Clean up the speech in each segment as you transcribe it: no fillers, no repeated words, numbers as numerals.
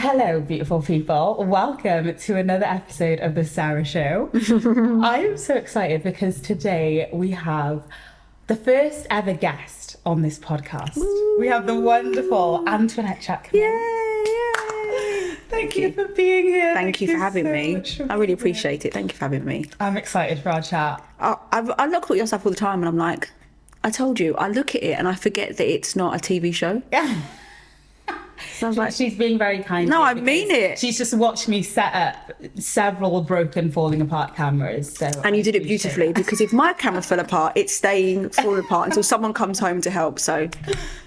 Hello, beautiful people. Welcome to another episode of the Sara Show. I am so excited because today we have the first ever guest on this podcast. Woo. We have the wonderful Antoinette Ja. Yay! Thank you for being here. Thank you for having me. I really appreciate it. Thank you for having me. I'm excited for our chat. I look at yourself all the time and I'm like, I told you, I look at it and I forget that it's not a TV show. Yeah. So I was like, She's being very kind. No, I mean it. She's just watched me set up several broken, falling apart cameras. And you did it beautifully because if my camera fell apart, it's staying falling apart until someone comes home to help. So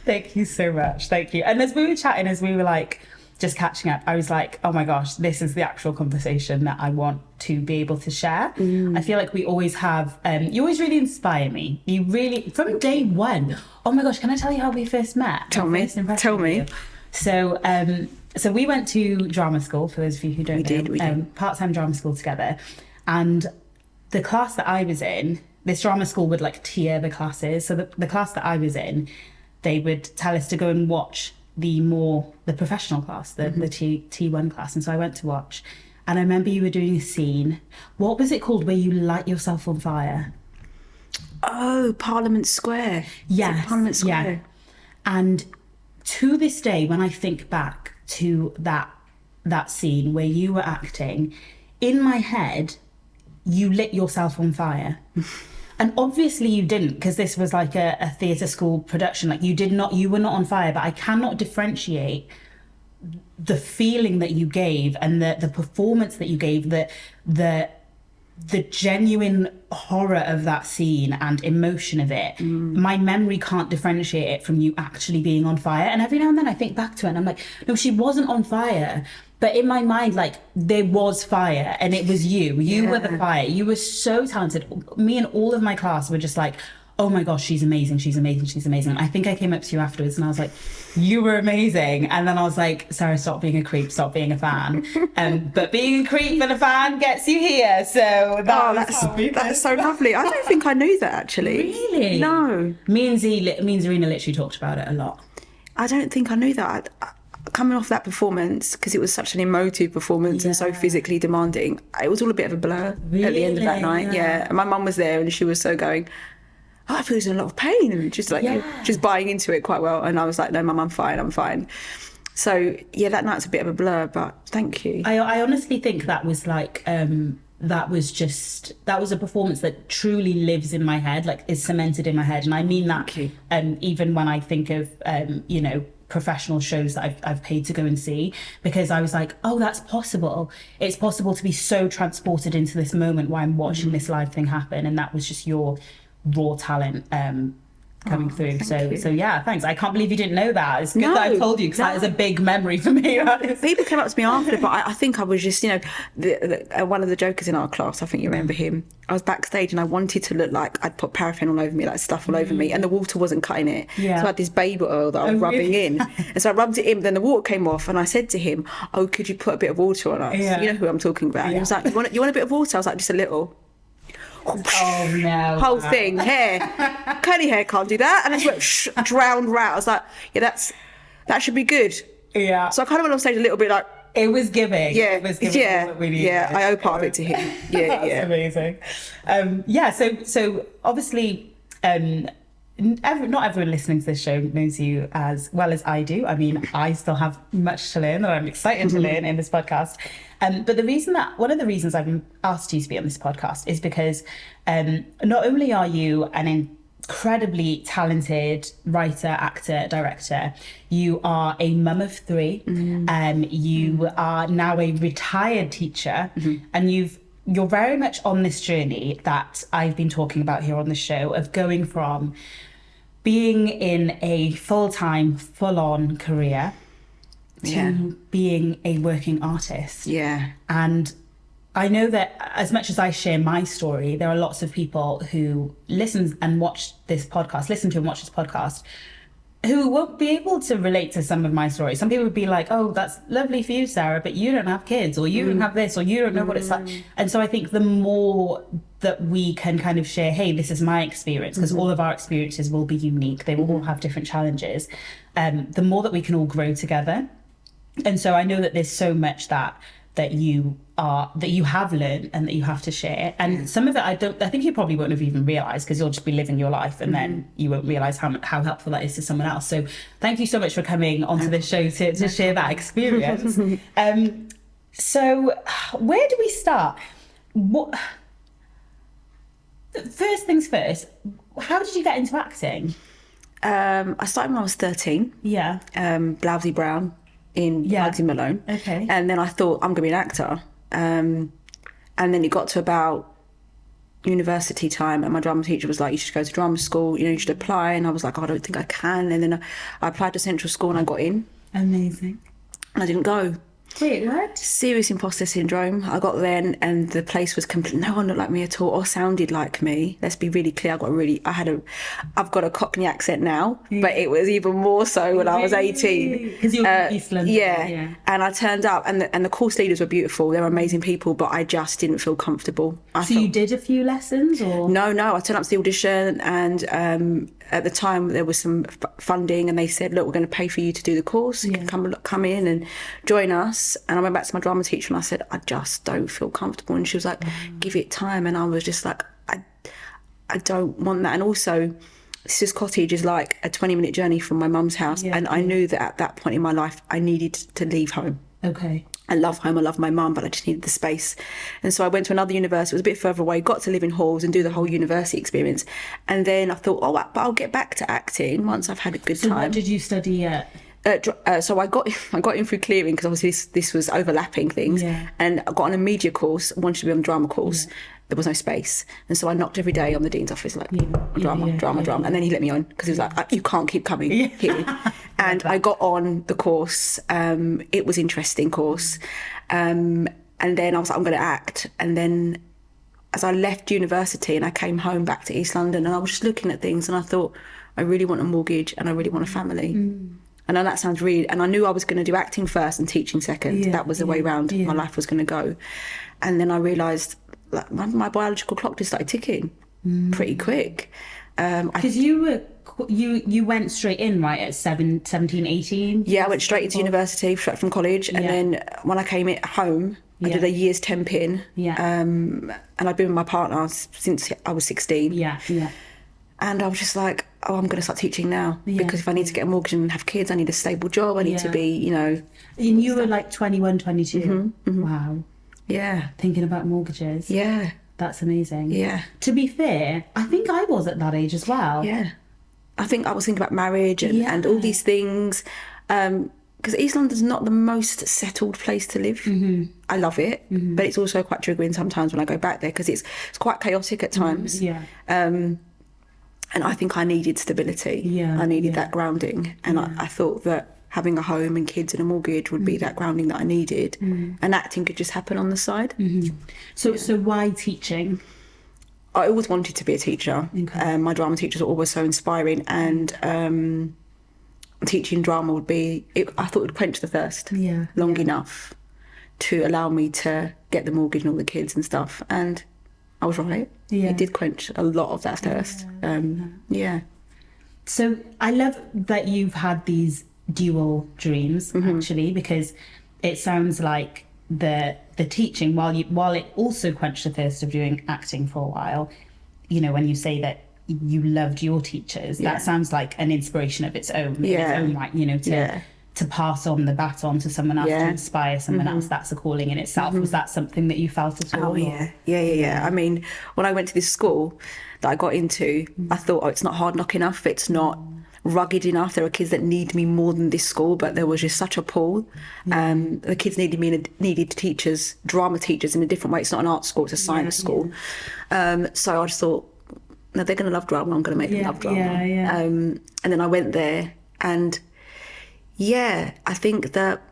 thank you so much. Thank you. And as we were chatting, as we were like just catching up, I was like, oh my gosh, this is the actual conversation that I want to be able to share. I feel like we always have, you always really inspire me. You really, from day one. Oh my gosh, can I tell you how we first met? Tell me. So we went to drama school, for those of you who don't know. We did. Part-time drama school together. And the class that I was in, this drama school would like tier the classes. So the class that I was in, they would tell us to go and watch the professional class, the T1 class. And so I went to watch. And I remember you were doing a scene. What was it called where you light yourself on fire? Oh, Parliament Square. Yes. Parliament Square. Yeah. And to this day, when I think back to that scene where you were acting, in my head, you lit yourself on fire. And obviously you didn't, because this was like a theatre school production. Like you were not on fire, but I cannot differentiate the feeling that you gave and the performance that you gave, the genuine horror of that scene and emotion of it. My memory can't differentiate it from you actually being on fire. And every now and then I think back to it and I'm like, no, she wasn't on fire. But in my mind, like, there was fire and it was you. You were the fire. You were so talented. Me and all of my class were just like, oh my gosh, she's amazing, she's amazing, she's amazing. I think I came up to you afterwards and I was like, you were amazing. And then I was like, Sarah, stop being a creep, stop being a fan. But being a creep and a fan gets you here. So that's so lovely. I don't think I knew that actually. Really? No. Me and Zarina literally talked about it a lot. I don't think I knew that. Coming off that performance, because it was such an emotive performance and so physically demanding, it was all a bit of a blur at the end of that night. Yeah. And my mum was there and she was so going, oh, I feel he's in a lot of pain, and just like just buying into it quite well. And I was like, no, Mum, I'm fine. So yeah, that night's a bit of a blur, but thank you. I honestly think that was like that was a performance that truly lives in my head, like is cemented in my head. And I mean that even when I think of professional shows that I've paid to go and see, because I was like, oh, that's possible. It's possible to be so transported into this moment while I'm watching this live thing happen. And that was just your raw talent coming through. So yeah, thanks. I can't believe you didn't know that. It's good that I told you, because that is a big memory for me. People came up to me after, but I think I was just, one of the jokers in our class, I think you remember him. I was backstage and I wanted to look like I'd put paraffin all over me, like stuff all over me, and the water wasn't cutting it. So I had this baby oil that I was rubbing in. And so I rubbed it in, but then the water came off, and I said to him, oh, could you put a bit of water on us? You know who I'm talking about. And he was like, you want a bit of water? I was like, just a little. Oh no! Whole thing, hair, curly hair can't do that, and I just went drowned right. I was like, that should be good. Yeah. So I kind of went on stage a little bit like it was giving. Yeah, it was giving. Yeah, what we needed. Yeah. I owe part of it to him. Yeah, That's amazing. So obviously, not everyone listening to this show knows you as well as I do. I mean, I still have much to learn, or I'm excited to learn in this podcast. But one of the reasons I've asked you to be on this podcast is because not only are you an incredibly talented writer, actor, director, you are a mum of 3. You are now a retired teacher, and you're very much on this journey that I've been talking about here on the show of going from being in a full-time, full-on career to being a working artist. Yeah. And I know that as much as I share my story, there are lots of people who listen to and watch this podcast, who won't be able to relate to some of my stories. Some people would be like, oh, that's lovely for you, Sarah, but you don't have kids, or you don't have this, or you don't know what it's like. And so I think the more that we can kind of share, hey, this is my experience, because all of our experiences will be unique. They will all have different challenges. The more that we can all grow together. And so I know that there's so much that you have learned and that you have to share. And some of it I think you probably won't have even realised, because you'll just be living your life and then you won't realise how helpful that is to someone else. So thank you so much for coming onto this show to share that experience. So where do we start? First things first, how did you get into acting? I started when I was 13. Yeah. Blousy Brown in Bugsy Malone. Okay. And then I thought, I'm going to be an actor. And then it got to about university time, and my drama teacher was like, you should go to drama school, you should apply. And I was like, I don't think I can. And then I applied to Central School and I got in. Amazing. And I didn't go. Wait, what? Serious imposter syndrome. I got there and the place was complete. No one looked like me at all or sounded like me. Let's be really clear. I've got a Cockney accent now, but it was even more so when I was 18. Because you were from East London. Yeah. And I turned up, and the course leaders were beautiful. They were amazing people, but I just didn't feel comfortable. You did a few lessons, or? No. I turned up to the audition, and at the time there was some funding, and they said, look, we're going to pay for you to do the course. You can come in and join us. And I went back to my drama teacher and I said, I just don't feel comfortable. And she was like, give it time. And I was just like, I don't want that. And also, Sis Cottage is like a 20-minute journey from my mum's house. And I knew that at that point in my life, I needed to leave home. Okay. I love home, I love my mum, but I just needed the space. And so I went to another university, it was a bit further away, got to live in halls and do the whole university experience. And then I thought, but I'll get back to acting once I've had a good time. So what did you study at? So I got in through clearing, because obviously this was overlapping things. And I got on a media course, wanted to be on a drama course. There was no space. And so I knocked every day on the dean's office, like, drama. And then he let me on, because he was like, you can't keep coming here. And I got on the course. It was an interesting course. And then I was like, I'm going to act. And then as I left university and I came home back to East London, and I was just looking at things and I thought, I really want a mortgage and I really want a family. I know that sounds really... And I knew I was going to do acting first and teaching second. That was the way round my life was going to go. And then I realised, like, my biological clock just started ticking pretty quick. Because you went straight in, right, at 17, 18? Yeah, I went straight into university, straight from college. And then when I came home, I did a year's temp in. And I'd been with my partner since I was 16. And I was just like, I'm going to start teaching now. Because if I need to get a mortgage and have kids, I need a stable job. I need to be, And you were like 21, 22? Wow. Yeah. Thinking about mortgages? Yeah. That's amazing. Yeah. To be fair, I think I was at that age as well. Yeah. I think I was thinking about marriage and all these things. Because East London's not the most settled place to live. I love it, but it's also quite triggering sometimes when I go back there, because it's quite chaotic at times. And I think I needed stability. I needed that grounding. And I thought that having a home and kids and a mortgage would be that grounding that I needed. And acting could just happen on the side. So why teaching? I always wanted to be a teacher. My drama teachers were always so inspiring. And teaching drama would be... I thought it would quench the thirst long enough to allow me to get the mortgage and all the kids and stuff. And I was right. It did quench a lot of that thirst. So I love that you've had these dual dreams, actually, because it sounds like the teaching, while it also quenched the thirst of doing acting for a while, when you say that you loved your teachers, that sounds like an inspiration of its own, in its own right, to pass on the baton to someone else, to inspire someone else. That's a calling in itself. Was that something that you felt at all? Oh, yeah. I mean, when I went to this school that I got into, I thought, it's not hard enough enough. It's not rugged enough. There are kids that need me more than this school, but there was just such a pull. The kids needed me and needed teachers, drama teachers, in a different way. It's not an art school, it's a science school. So I just thought, no, they're going to love drama. I'm going to make them love drama. And then I went there, and I think that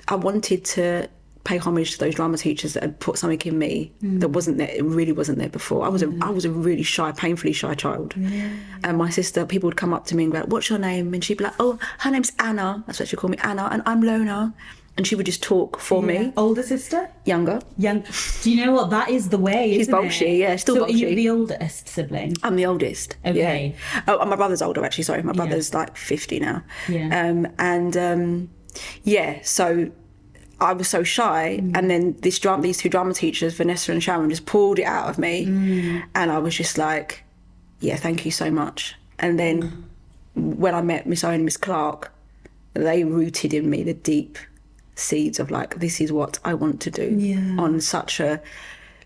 I wanted to pay homage to those drama teachers that had put something in me that wasn't there. It really wasn't there before. I was a really shy, painfully shy child. And my sister, people would come up to me and go, "What's your name?" And she'd be like, "Oh, her name's Anna." That's what she called me, Anna. And I'm Lona. and she would just talk for me. Older sister? Younger. Young. Do you know what? That is the way, She's isn't it? bolshy, yeah, still so bolshy. are you the oldest sibling? I'm the oldest. Okay. Yeah. Oh, and my brother's older, actually. Sorry, my brother's like 50 now. Yeah. Yeah, so I was so shy, and then these two drama teachers, Vanessa and Sharon, just pulled it out of me, and I was just like, yeah, thank you so much. And then when I met Miss Owen and Miss Clark, they rooted in me the deep seeds of like, this is what I want to do on such a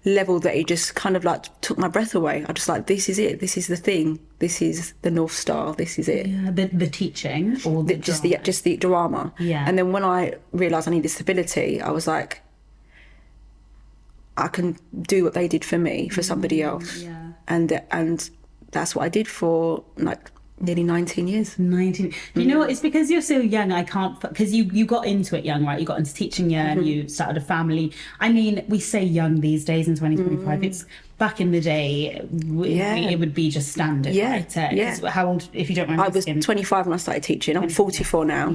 level that it just kind of like took my breath away. I just like, this is it, this is the thing, this is the North Star, this is it. Yeah, the teaching or just the drama. Yeah. And then when I realised I needed stability, I was like, I can do what they did for me for somebody else. Yeah. And that's what I did for like nearly 19 years. 19. You know what? It's because you're so young. I can't, because you got into it young, right? You got into teaching young, and you started a family. I mean, we say young these days in 2025. It's back in the day, it would be just standard, right? How old, if you don't mind? I was 25 when I started teaching. I'm 44 now.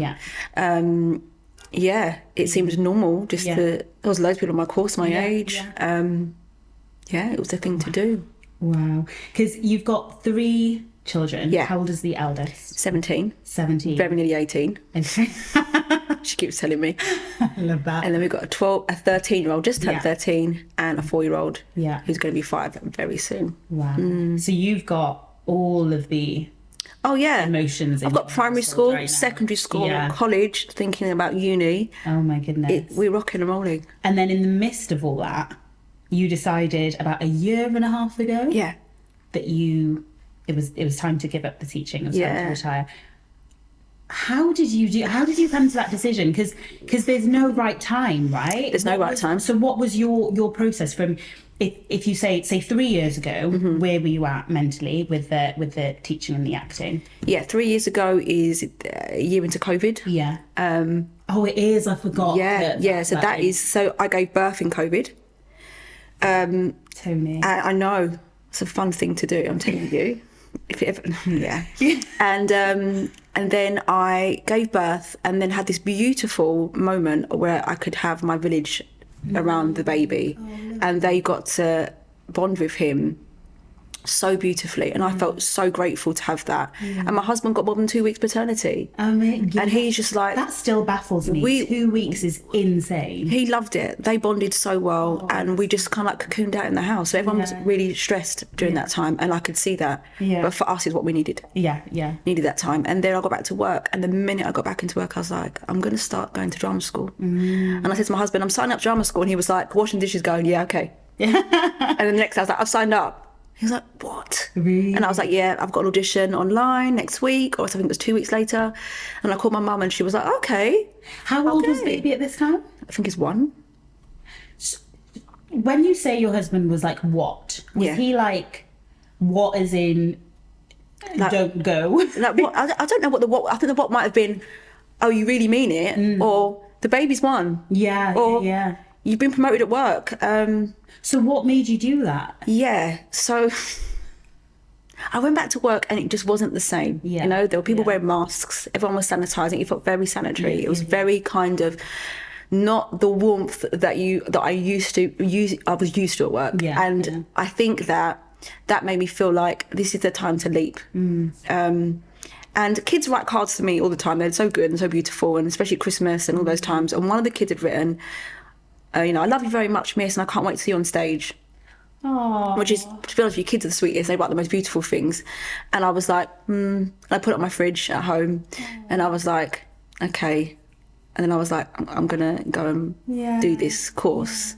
Yeah. It seemed normal. There was loads of people on my course my age. It was the thing to do. Wow. Because you've got 3 children. Yeah. How old is the eldest? 17. 17. Very nearly 18. Okay. She keeps telling me. I love that. And then we've got a 13-year-old, just turned 13, and a 4-year-old who's going to be 5 very soon. Wow. So you've got all of the emotions. I've got primary school, secondary school, college, thinking about uni. Oh my goodness. We're rocking and rolling. And then in the midst of all that, you decided about a year and a half ago that it was time to give up the teaching. It was time to retire. How did you come to that decision? Because there's no right time, right? There's no right time. So what was your process from, if you say 3 years ago, where were you at mentally with the teaching and the acting? 3 years ago is a year into COVID. Yeah. It is. I forgot. So I gave birth in COVID. Tony. I know it's a fun thing to do. I'm telling you. If it ever, and then I gave birth, and then had this beautiful moment where I could have my village around the baby, and they got to bond with him so beautifully, and I felt so grateful to have that. And my husband got more than 2 weeks paternity, and he's just like, that still baffles me. 2 weeks is insane. He loved it. They bonded so well, and we just kind of like cocooned out in the house. So everyone was really stressed during that time, and I could see that. But for us, is what we needed. Needed that time. And then I got back to work, and the minute I got back into work, I was like, I'm going to start going to drama school. And I said to my husband, I'm signing up to drama school, and he was like, washing dishes, going, yeah, okay. And then the next day I was like, I've signed up. He was like, what? Really? And I was like, yeah, I've got an audition online next week, or something. It was 2 weeks later. And I called my mum, and she was like, okay. How old was baby at this time? I think it's 1. So, when you say your husband was like, what? Was he like, what as in, like, don't go? Like, what? I don't know what the what. I think the what might have been, oh, you really mean it? Or the baby's 1. Or you've been promoted at work. So what made you do that? So I went back to work, and it just wasn't the same. You know, there were people wearing masks. Everyone was sanitizing. It felt very sanitary. It was very kind of not the warmth that I used to use. I was used to at work. I think that made me feel like this is the time to leap. And kids write cards to me all the time. They're so good and so beautiful, and especially Christmas and all those times. And one of the kids had written, I love you very much, miss, and I can't wait to see you on stage. Aww. Which is, to be honest with you, kids are the sweetest. They write the most beautiful things. And I was like, I put it on my fridge at home. And I was like, okay. And then I was like, I'm going to go and do this course.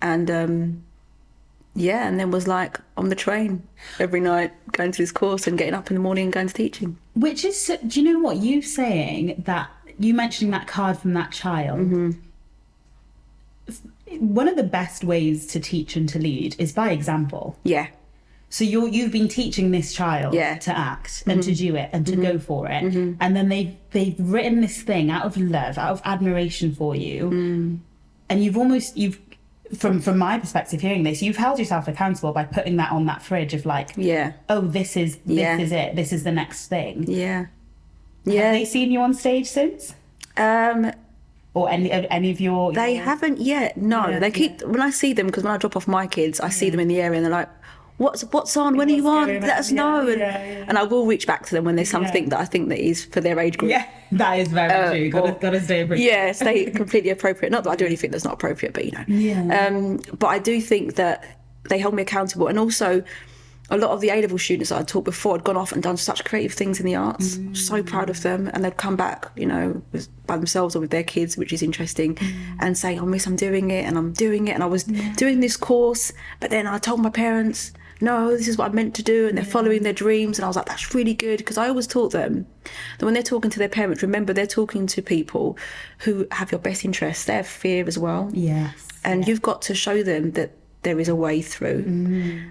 And and then was like on the train every night, going to this course and getting up in the morning and going to teaching. Which is, do you know what? You saying that, you mentioning that card from that child, one of the best ways to teach and to lead is by example. So you've been teaching this child to act and to do it and to go for it, and then they've written this thing out of love, out of admiration for you, and you've from my perspective hearing this, you've held yourself accountable by putting that on that fridge of like, oh, this is it, this is the next thing. Have they seen you on stage since? or any of your? They haven't yet. No, Yeah, they keep when I see them, because when I drop off my kids, I see them in the area and they're like, "What's on? When are you on? Let us know." And I will reach back to them when there's something that I think that is for their age group. Yeah, that is very true. Gotta stay appropriate. Yeah, stay completely appropriate. Not that I do anything that's not appropriate, but you know. Yeah. But I do think that they hold me accountable, and also a lot of the A-level students that I taught before had gone off and done such creative things in the arts. So proud of them, and they'd come back, you know, by themselves or with their kids, which is interesting, and say, "Oh, miss, I'm doing it, and I'm doing it, and I was doing this course, but then I told my parents, no, this is what I meant to do, and they're following their dreams." And I was like, that's really good, because I always taught them that when they're talking to their parents, remember they're talking to people who have your best interests. They have fear as well. Yes. And you've got to show them that there is a way through.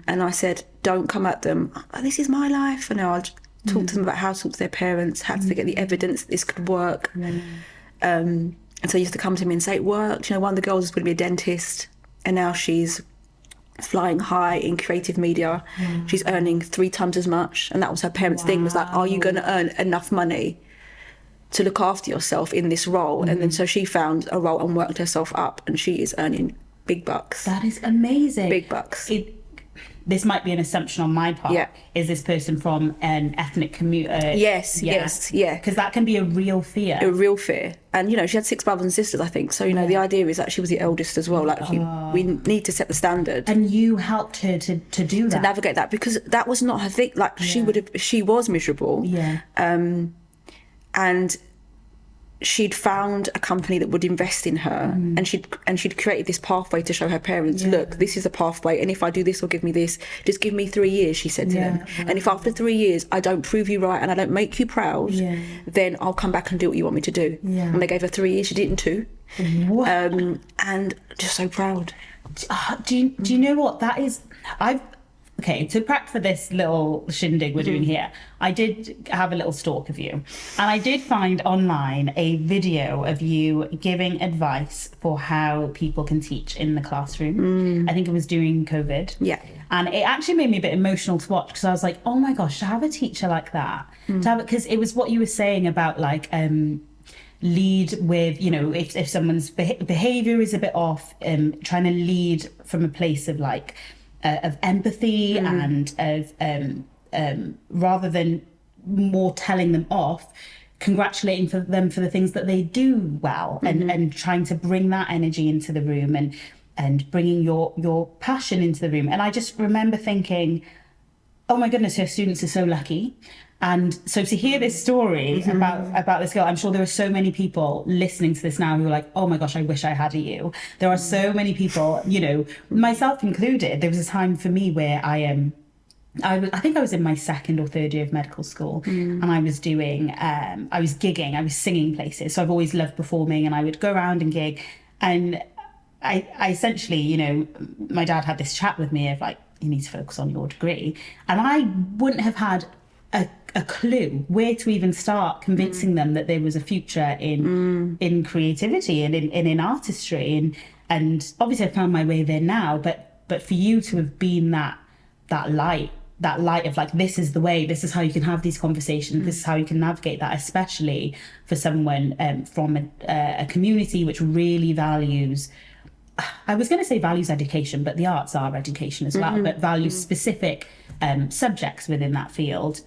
And I said, don't come at them, "Oh, this is my life." And I'll talk to them about how to talk to their parents, how to get the evidence that this could work. And so they used to come to me and say, "It worked." You know, one of the girls was going to be a dentist, and now she's flying high in creative media. She's earning 3 times as much, and that was her parents' thing, was like, are you going to earn enough money to look after yourself in this role? And then so she found a role and worked herself up, and she is earning big bucks. That is amazing. Big bucks. This might be an assumption on my part. Yeah. Is this person from an ethnic community? Yes. Because that can be a real fear. A real fear. And, you know, she had 6 brothers and sisters, I think. So, you know, the idea is that she was the eldest as well. Like, we need to set the standard. And you helped her to do that. To navigate that, because that was not her thing. Like, she was miserable. Yeah. And she'd found a company that would invest in her, and she'd created this pathway to show her parents, look, this is a pathway, and if I do this or give me this, just give me 3 years, she said to them. And if after 3 years I don't prove you right and I don't make you proud, then I'll come back and do what you want me to do. And they gave her 3 years, she did it in 2. And just so proud. Do you know what that is? Okay, to prep for this little shindig we're doing here, I did have a little stalk of you. And I did find online a video of you giving advice for how people can teach in the classroom. I think it was during COVID. Yeah. And it actually made me a bit emotional to watch, because I was like, oh my gosh, to have a teacher like that. Because it was what you were saying about, like, lead with, you know, if someone's behaviour is a bit off, trying to lead from a place of, like, of empathy and of rather than more telling them off, congratulating them for the things that they do well, and trying to bring that energy into the room, and bringing your passion into the room. And I just remember thinking, oh my goodness, her students are so lucky. And so to hear this story about this girl, I'm sure there are so many people listening to this now who are like, oh my gosh, I wish I had you. There are so many people, you know, myself included. There was a time for me where I think I was in my 2nd or 3rd year of medical school, and I was doing, I was gigging, I was singing places. So I've always loved performing, and I would go around and gig. And I essentially, you know, my dad had this chat with me of like, you need to focus on your degree. And I wouldn't have had a clue where to even start convincing them that there was a future in creativity and in artistry, and obviously I found my way there now, but for you to have been that light of like, this is the way, this is how you can have these conversations, this is how you can navigate that, especially for someone from a community which really values, I was going to say values education, but the arts are education as well, but values specific subjects within that field.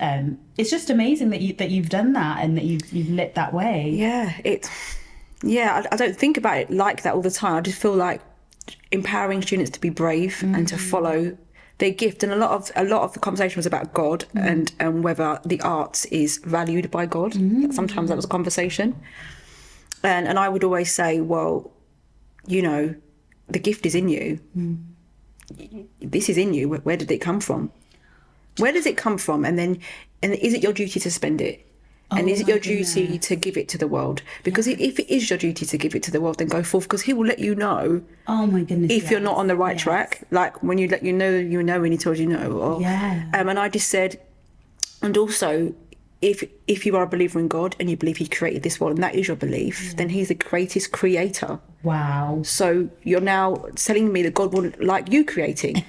It's just amazing that you've done that, and that you've lit that way. I don't think about it like that all the time. I just feel like empowering students to be brave and to follow their gift. And a lot of the conversation was about God and whether the arts is valued by God. Sometimes that was a conversation, and I would always say, well, you know, the gift is in you. This is in you. Where did it come from? Where does it come from? And is it your duty to spend it? And is it your duty to give it to the world? Because if it is your duty to give it to the world, then go forth, because he will let you know. Oh my goodness! If you're not on the right track, like when you let you know when he told you no. And I just said, and also, if you are a believer in God and you believe he created this world and that is your belief, then he's the greatest creator. Wow. So you're now telling me that God wouldn't like you creating.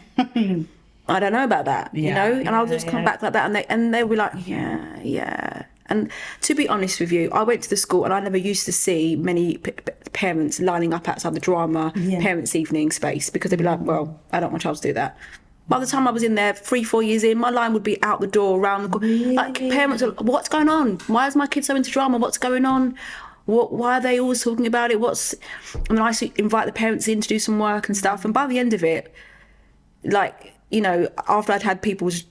I don't know about that, you know? And I'll just come back like that, and they were like, yeah. And to be honest with you, I went to the school and I never used to see many parents lining up outside the drama parents' evening space, because they'd be like, well, I don't want my child to do that. By the time I was in there 3-4 years in, my line would be out the door, around the corner. Really? Like, parents are, what's going on? Why is my kid so into drama? What's going on? Why are they always talking about it? And then I used to invite the parents in to do some work and stuff. And by the end of it, like, you know, after I'd had people's,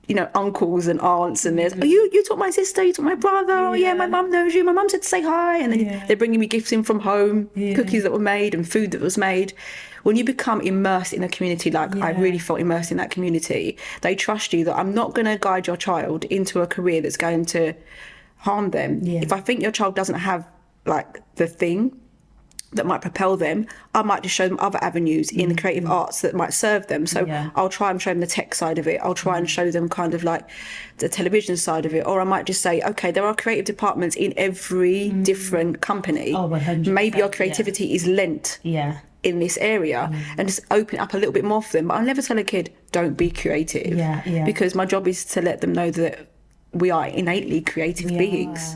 you know, uncles and aunts and this, oh, you taught my sister, you taught my brother, oh yeah, my mum knows you, my mum said to say hi, and then they're bringing me gifts in from home, cookies that were made and food that was made. When you become immersed in a community, like I really felt immersed in that community, they trust you that I'm not going to guide your child into a career that's going to harm them. If I think your child doesn't have like the thing that might propel them, I might just show them other avenues in the creative arts that might serve them. So I'll try and show them the tech side of it. I'll try and show them kind of like the television side of it. Or I might just say, okay, there are creative departments in every different company. Oh, 100%. Maybe your creativity is lent in this area, and just open it up a little bit more for them. But I'll never tell a kid, don't be creative. Because my job is to let them know that we are innately creative beings.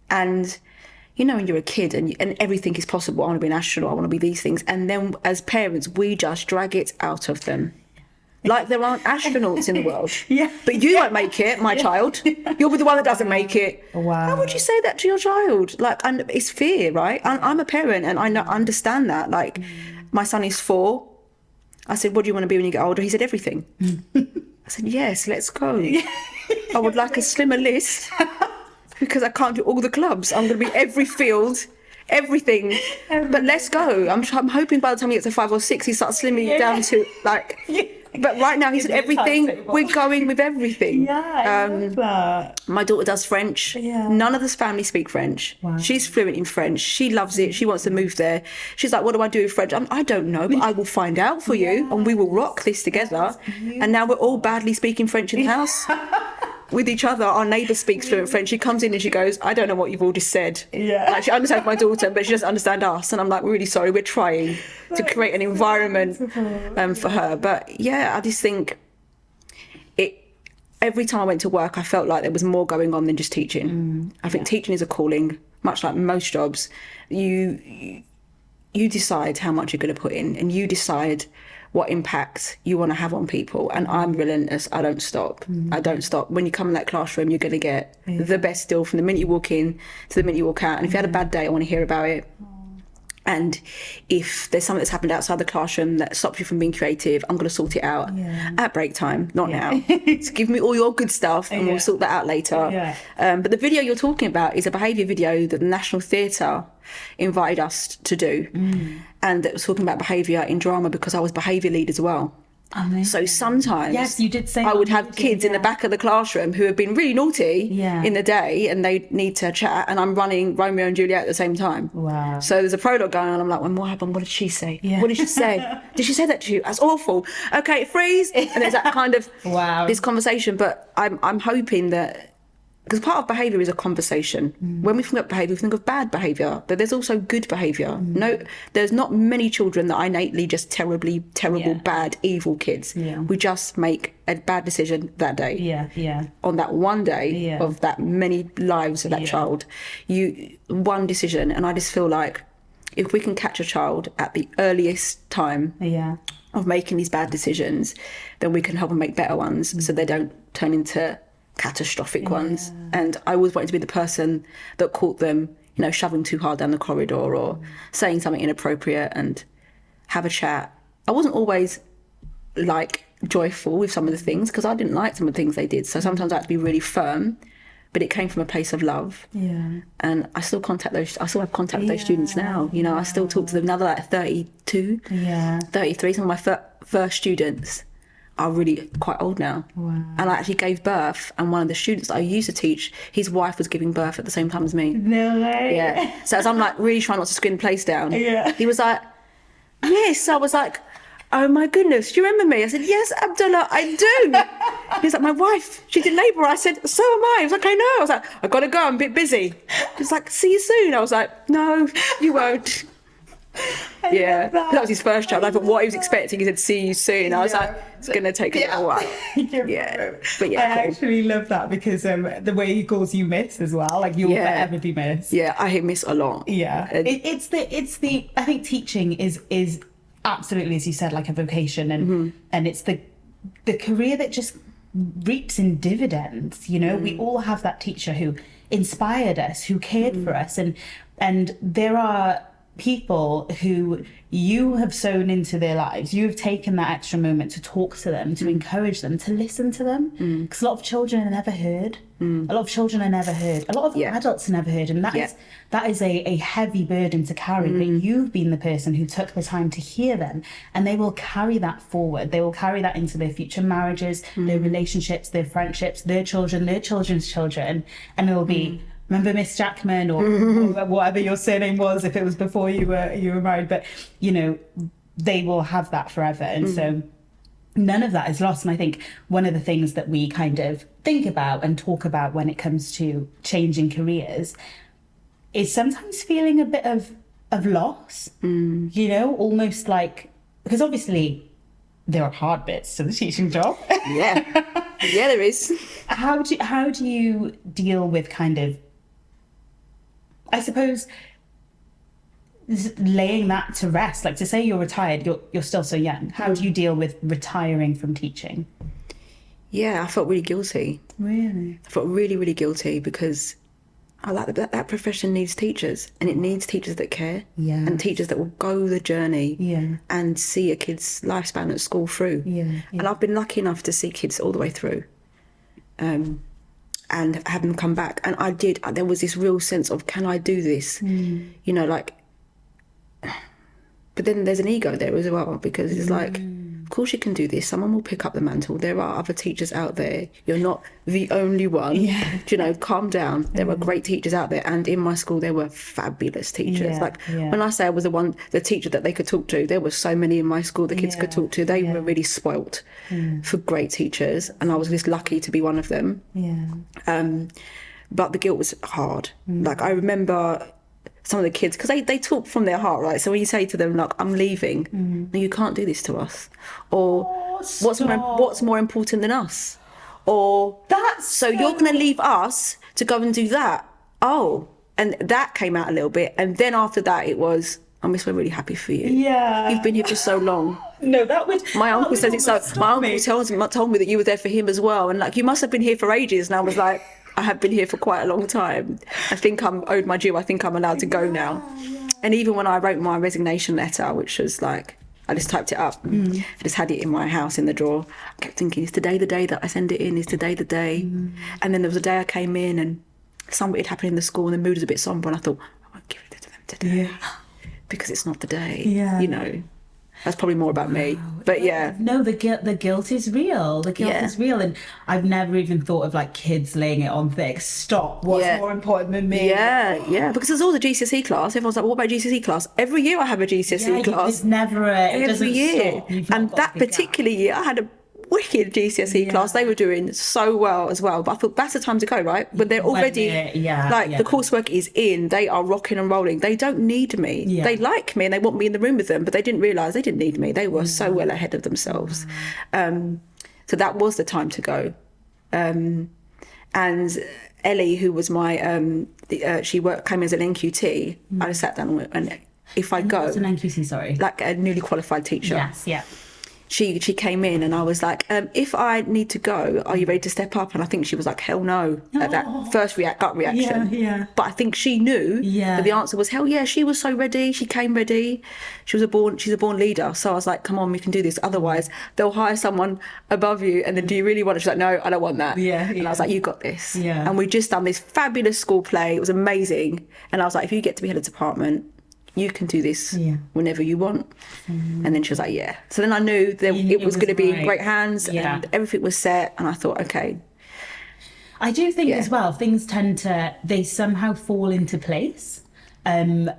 And you know, when you're a kid and everything is possible, I want to be an astronaut, I want to be these things. And then as parents, we just drag it out of them. Like there aren't astronauts in the world. But you won't make it, my child. You'll be the one that doesn't make it. How would you say that to your child? Like, and it's fear, right? I'm a parent and I understand that. Like, my son is 4. I said, what do you want to be when you get older? He said, everything. I said, yes, let's go. I would like a slimmer list. Because I can't do all the clubs. I'm going to be every field, everything. But let's go. I'm hoping by the time he gets to 5 or 6, he starts slimming down to like. But right now, he said everything. We're going with everything. I love that. My daughter does French. None of this family speak French. She's fluent in French. She loves it. She wants to move there. She's like, what do I do with French? I don't know, but I will find out for you, and we will rock this together. And now we're all badly speaking French in the house. With each other. Our neighbour speaks fluent French. She comes in and she goes, I don't know what you've all just said. Like, she understands my daughter, but she doesn't understand us. And I'm like, really sorry, we're trying to create an environment for her. But yeah, I just think every time I went to work, I felt like there was more going on than just teaching. I think teaching is a calling, much like most jobs. You decide how much you're going to put in, and you decide what impact you want to have on people. And I'm relentless. I don't stop. I don't stop. When you come in that classroom, you're going to get the best deal from the minute you walk in to the minute you walk out. And if you had a bad day, I want to hear about it. And if there's something that's happened outside the classroom that stops you from being creative, I'm going to sort it out at break time, not now. So give me all your good stuff and we'll sort that out later. But the video you're talking about is a behaviour video that the National Theatre invited us to do. And it was talking about behaviour in drama, because I was behaviour lead as well. Amazing. So sometimes you did say I would have kids in the back of the classroom who have been really naughty in the day, and they need to chat, and I'm running Romeo and Juliet at the same time. So there's a prologue going on. I'm like, when what happened? What did she say? What did she say? Did she say that to you? That's awful. Okay, freeze. And there's that kind of this conversation. But I'm hoping that, because part of behaviour is a conversation. When we think of behaviour, we think of bad behaviour, but there's also good behaviour. No, there's not many children that are innately just terrible, bad, evil kids. We just make a bad decision that day. On that one day of that many lives of that child, one decision. And I just feel like if we can catch a child at the earliest time of making these bad decisions, then we can help them make better ones, so they don't turn into catastrophic ones. And I always wanted to be the person that caught them, you know, shoving too hard down the corridor or saying something inappropriate, and have a chat. I wasn't always like joyful with some of the things, because I didn't like some of the things they did. So sometimes I had to be really firm, but it came from a place of love. And I still have contact with those students now. You know, I still talk to them now. They're like 32, 33. Some of my first students are really quite old now. And I actually gave birth, and one of the students that I used to teach, his wife was giving birth at the same time as me. No way. So as I'm like really trying not to screen the place down, he was like, yes. I was like, oh my goodness, do you remember me? I said, yes, Abdullah, I do. He was like, my wife, she's in labour. I said, so am I. He was like, I know. I was like, I gotta go, I'm a bit busy. He was like, see you soon. I was like, no, you won't. Yeah, that was his first child. I thought what he was expecting, he said, see you soon. I was like, it's going to take a little while. Yeah. But yeah, I actually love that because the way he calls you miss as well, like you'll forever be missed. Yeah, I hear miss a lot. Yeah. It's the I think teaching is absolutely, as you said, like a vocation, and it's the career that just reaps in dividends. You know, we all have that teacher who inspired us, who cared for us, and there are people who you have sown into their lives. You have taken that extra moment to talk to them, to encourage them, to listen to them, because a lot of children are never heard. A lot of children are never heard. A lot of adults are never heard, and that is a heavy burden to carry. But you've been the person who took the time to hear them, and they will carry that forward. They will carry that into their future marriages, their relationships, their friendships, their children, their children's children, and it will be. Remember Miss Jackman or whatever your surname was if it was before you were married, but you know they will have that forever, and so none of that is lost. And I think one of the things that we kind of think about and talk about when it comes to changing careers is sometimes feeling a bit of loss, you know, almost like, because obviously there are hard bits to the teaching job. Yeah, there is. How do you deal with kind of, I suppose, laying that to rest? Like, to say you're retired, you're still so young. How do you deal with retiring from teaching? Yeah, I felt really guilty. Really? I felt really, really guilty because I like that profession needs teachers, and it needs teachers that care, and teachers that will go the journey and see a kid's lifespan at school through. And I've been lucky enough to see kids all the way through. And have them come back. And I did. There was this real sense of, can I do this? You know, like, but then there's an ego there as well, because it's like, of course you can do this. Someone will pick up the mantle. There are other teachers out there. You're not the only one. Do you know, calm down. There are great teachers out there. And in my school, there were fabulous teachers. When I say I was the teacher that they could talk to, there were so many in my school the kids could talk to. They were really spoilt for great teachers. And I was just lucky to be one of them. But the guilt was hard. Like, I remember some of the kids, because they talk from their heart, right? So when you say to them, like, I'm leaving, no, you can't do this to us, or what's more important than us, or so you're going to leave us to go and do that. And that came out a little bit, and then after that it was, I miss, we're really happy for you. You've been here for so long. No, that would. My uncle says it so. My uncle told me that you were there for him as well, and like, you must have been here for ages. And I was like, I have been here for quite a long time. I think I'm owed my due. I think I'm allowed to go now. And even when I wrote my resignation letter, which was like, I just typed it up, I just had it in my house in the drawer. I kept thinking, is today the day that I send it in? Is today the day? And then there was a day I came in and something had happened in the school and the mood was a bit somber, and I thought, I won't give it to them today because it's not the day. You know. That's probably more about me, but No, the guilt is real. The guilt is real, and I've never even thought of like kids laying it on thick. Stop. What's more important than me? Because there's all the GCSE class. Everyone's like, what about GCSE class? Every year I have a GCSE class. It's never every year. And that particular year, I had a wicked GCSE class. They were doing so well as well, but I thought that's the time to go, right? When they're already the coursework is in, they are rocking and rolling. They don't need me. They like me and they want me in the room with them, but they didn't realise they didn't need me. They were so well ahead of themselves. So that was the time to go. And Ellie, who was my came as an NQT. I just sat down and if I go, what's an NQT? Sorry, like a newly qualified teacher. Yes, yeah. She came in and I was like, if I need to go, are you ready to step up? And I think she was like, hell no, at that first gut reaction. But I think she knew that the answer was hell yeah. She was so ready. She came ready. She's a born leader. So I was like, come on, we can do this. Otherwise, they'll hire someone above you. And then do you really want it? She's like, no, I don't want that. And I was like, you got this. And we just done this fabulous school play. It was amazing. And I was like, if you get to be head of department, you can do this whenever you want. And then she was like, yeah. So then I knew that it was going to be in great hands and everything was set. And I thought, okay. I do think as well, things they somehow fall into place. I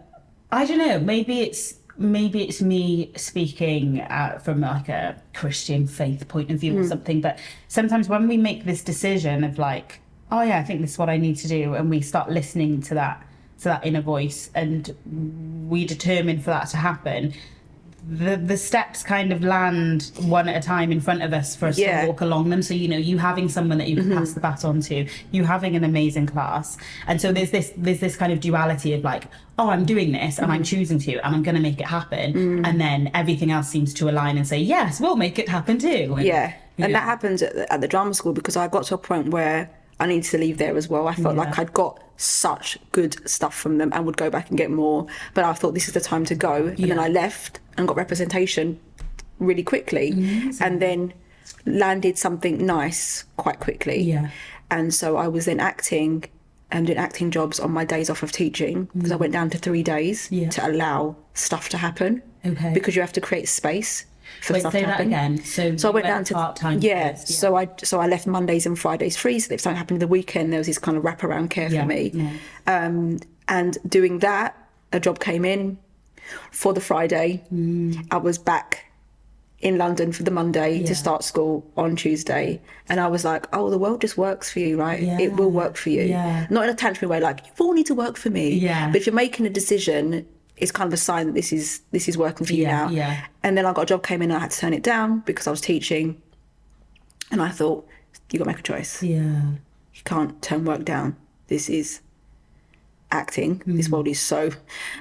don't know, maybe it's me speaking from like a Christian faith point of view or something. But sometimes when we make this decision of like, oh yeah, I think this is what I need to do, and we start listening to that to that inner voice, and we determine for that to happen, the steps kind of land one at a time in front of us for us to walk along them. So, you know, you having someone that you can pass the baton to, you having an amazing class. And so there's this kind of duality of like, oh, I'm doing this and I'm choosing to, and I'm going to make it happen. And then everything else seems to align and say, yes, we'll make it happen too. And that happened at the drama school, because I got to a point where I needed to leave there as well. I felt like I'd got such good stuff from them and would go back and get more. But I thought this is the time to go. And then I left and got representation really quickly. And then landed something nice quite quickly. And so I was then acting and doing acting jobs on my days off of teaching, because I went down to 3 days to allow stuff to happen. Because you have to create space. Wait, say that again. So I went down to part-time. So I left Mondays and Fridays free. So if something happened in the weekend, there was this kind of wraparound care for me. And doing that, a job came in for the Friday. I was back in London for the Monday to start school on Tuesday. And I was like, oh, the world just works for you, right? It will work for you. Not in a tantrum way, like, you all need to work for me. But if you're making a decision, it's kind of a sign that this is working for you now. And then I got a job came in and I had to turn it down because I was teaching. And I thought, you got to make a choice. You can't turn work down. This is acting. This world is so...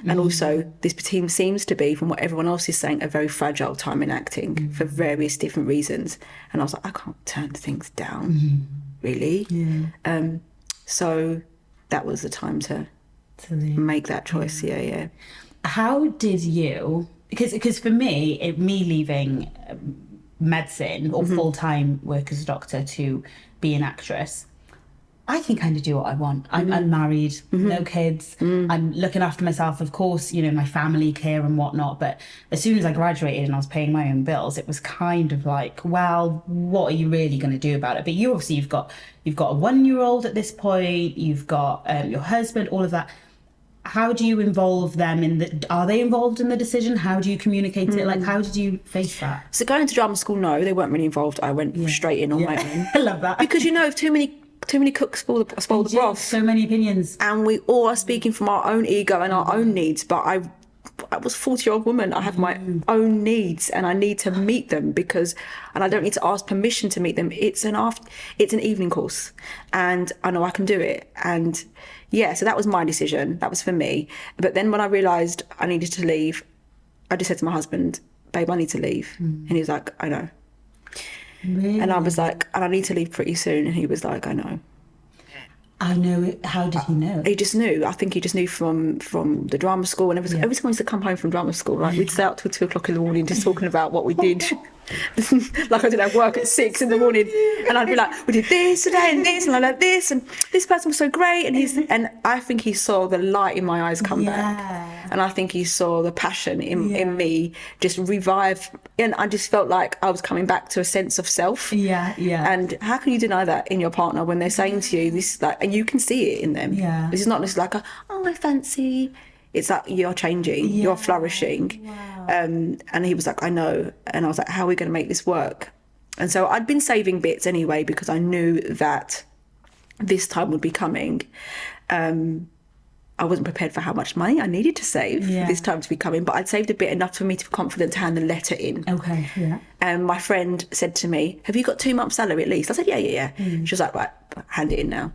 And also, this team seems to be, from what everyone else is saying, a very fragile time in acting for various different reasons. And I was like, I can't turn things down, really. So that was the time to make that choice. How did you, because for me, me leaving medicine or full-time work as a doctor to be an actress, I can kind of do what I want. I'm unmarried, no kids. I'm looking after myself, of course, you know, my family care and whatnot. But as soon as I graduated and I was paying my own bills, it was kind of like, well, what are you really going to do about it? But you obviously, you've got a 1-year-old at this point. You've got your husband, all of that. How do you involve them are they involved in the decision? How do you communicate it? Like, how did you face that? So going to drama school, no, they weren't really involved. I went straight in on my own. I love that. Because, you know, if too many cooks spoil the broth. So many opinions. And we all are speaking from our own ego and our own needs. But I was a 40-year-old woman. I have my own needs and I need to meet them and I don't need to ask permission to meet them. It's an evening course and I know I can do it. And so that was my decision. That was for me. But then when I realised I needed to leave, I just said to my husband, babe, I need to leave. And he was like, I know. Really? And I was like, and I need to leave pretty soon. And he was like, I know. I know it. How did he know? He just knew. I think he just knew from the drama school. And every time I used to come home from drama school, right, we'd stay up till 2 o'clock in the morning just talking about what we did. Like I did have work at 6 in the morning, and I'd be like, we did this today and this, and I learned this, and this person was so great, and I think he saw the light in my eyes come back, and I think he saw the passion in me just revive, and I just felt like I was coming back to a sense of self. And how can you deny that in your partner when they're saying to you this, like, and you can see it in them. This is not just like I fancy. It's like, you're changing, you're flourishing. And he was like, I know. And I was like, how are we going to make this work? And so I'd been saving bits anyway, because I knew that this time would be coming. I wasn't prepared for how much money I needed to save for this time to be coming, but I'd saved a bit, enough for me to be confident to hand the letter in. And my friend said to me, have you got 2 months' salary at least? I said, yeah. She was like, right, hand it in now.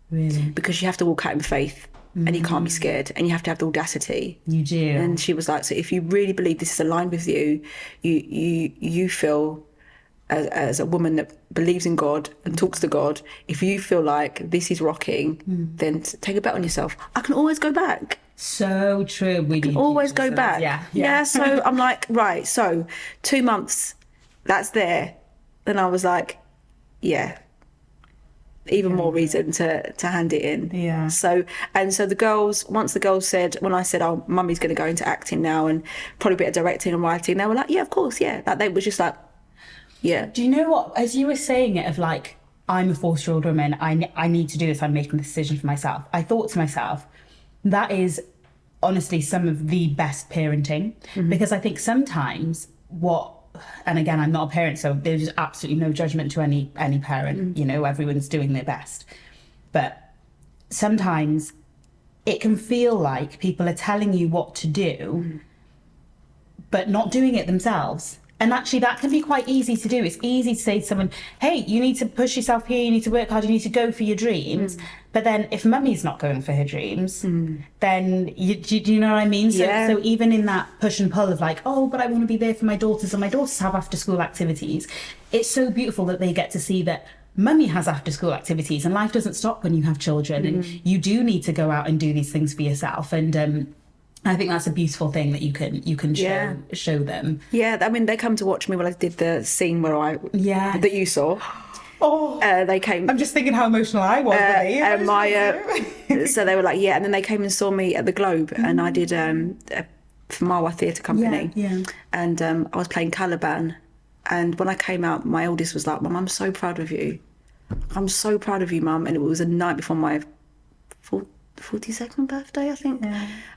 Really? Because you have to walk out in faith. And you can't be scared, and you have to have the audacity. You do. And she was like, so if you really believe this is aligned with you, you feel as a woman that believes in God and talks to God, if you feel like this is rocking, then take a bet on yourself. I can always go back. So true. We can always go back. Yeah. So I'm like, right, so 2 months, that's there. Then I was like, even more reason to hand it in. So the girls, once the girls said, when I said, oh, mummy's going to go into acting now and probably a bit of directing and writing, they were like, yeah, of course, yeah. Like, they were just like, yeah. Do you know what, as you were saying it, of like, I'm a 40-year-old woman, I need to do this, I'm making the decision for myself, I thought to myself, that is honestly some of the best parenting. Because I think sometimes and again, I'm not a parent, so there's absolutely no judgment to any parent. You know, everyone's doing their best. But sometimes it can feel like people are telling you what to do, but not doing it themselves. And actually, that can be quite easy to do. It's easy to say to someone, hey, you need to push yourself here, you need to work hard, you need to go for your dreams. But then if mummy's not going for her dreams, then do you know what I mean? So even in that push and pull of like, oh, but I want to be there for my daughters, and my daughters have after school activities. It's so beautiful that they get to see that mummy has after school activities, and life doesn't stop when you have children, and you do need to go out and do these things for yourself. And I think that's a beautiful thing that you can show them. Yeah, I mean, they come to watch me when I did the scene where that you saw. Oh, they came. I'm just thinking how emotional I was. And so they were like, and then they came and saw me at the Globe, and I did for Marwa Theatre Company. And I was playing Caliban, and when I came out, my eldest was like, Mum, I'm so proud of you. I'm so proud of you, Mum. And it was the night before my 42nd birthday, I think.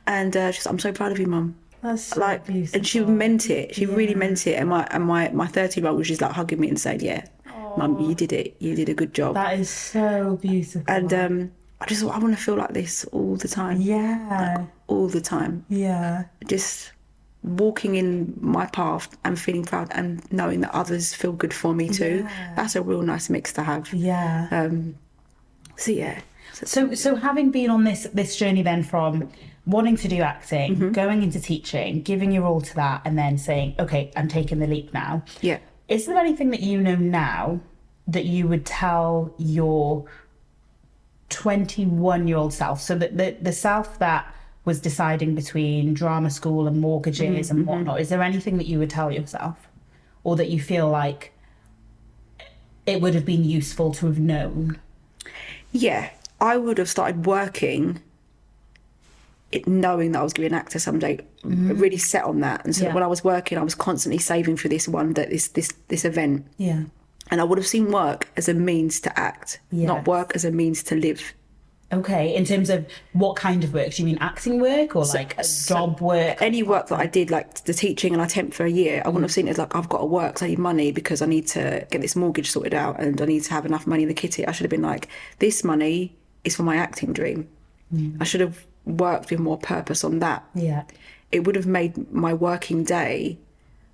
And she's like, I'm so proud of you, Mum. That's so beautiful. And she meant it. She really meant it. And my 30-year-old was just like hugging me and saying, yeah, Mum, you did it. You did a good job. That is so beautiful. And I just thought, I want to feel like this all the time. Yeah. All the time. Yeah. Just walking in my path and feeling proud and knowing that others feel good for me too. That's a real nice mix to have. So having been on this journey then from wanting to do acting, going into teaching, giving your all to that, and then saying, okay, I'm taking the leap now. Yeah. Is there anything that you know now that you would tell your 21-year-old self? So that the self that was deciding between drama school and mortgages and whatnot, is there anything that you would tell yourself, or that you feel like it would have been useful to have known? Yeah, I would have started working knowing that I was going to be an actor someday, really set on that. And so when I was working, I was constantly saving for this event. Yeah. And I would have seen work as a means to act, not work as a means to live. Okay, in terms of what kind of work? Do you mean acting work or job work? Any work that I did, like the teaching, and I temped for a year, I wouldn't have seen it as like, I've got to work because I need money because I need to get this mortgage sorted out and I need to have enough money in the kitty. I should have been like, this money is for my acting dream. I should have worked with more purpose on that. Yeah. It would have made my working day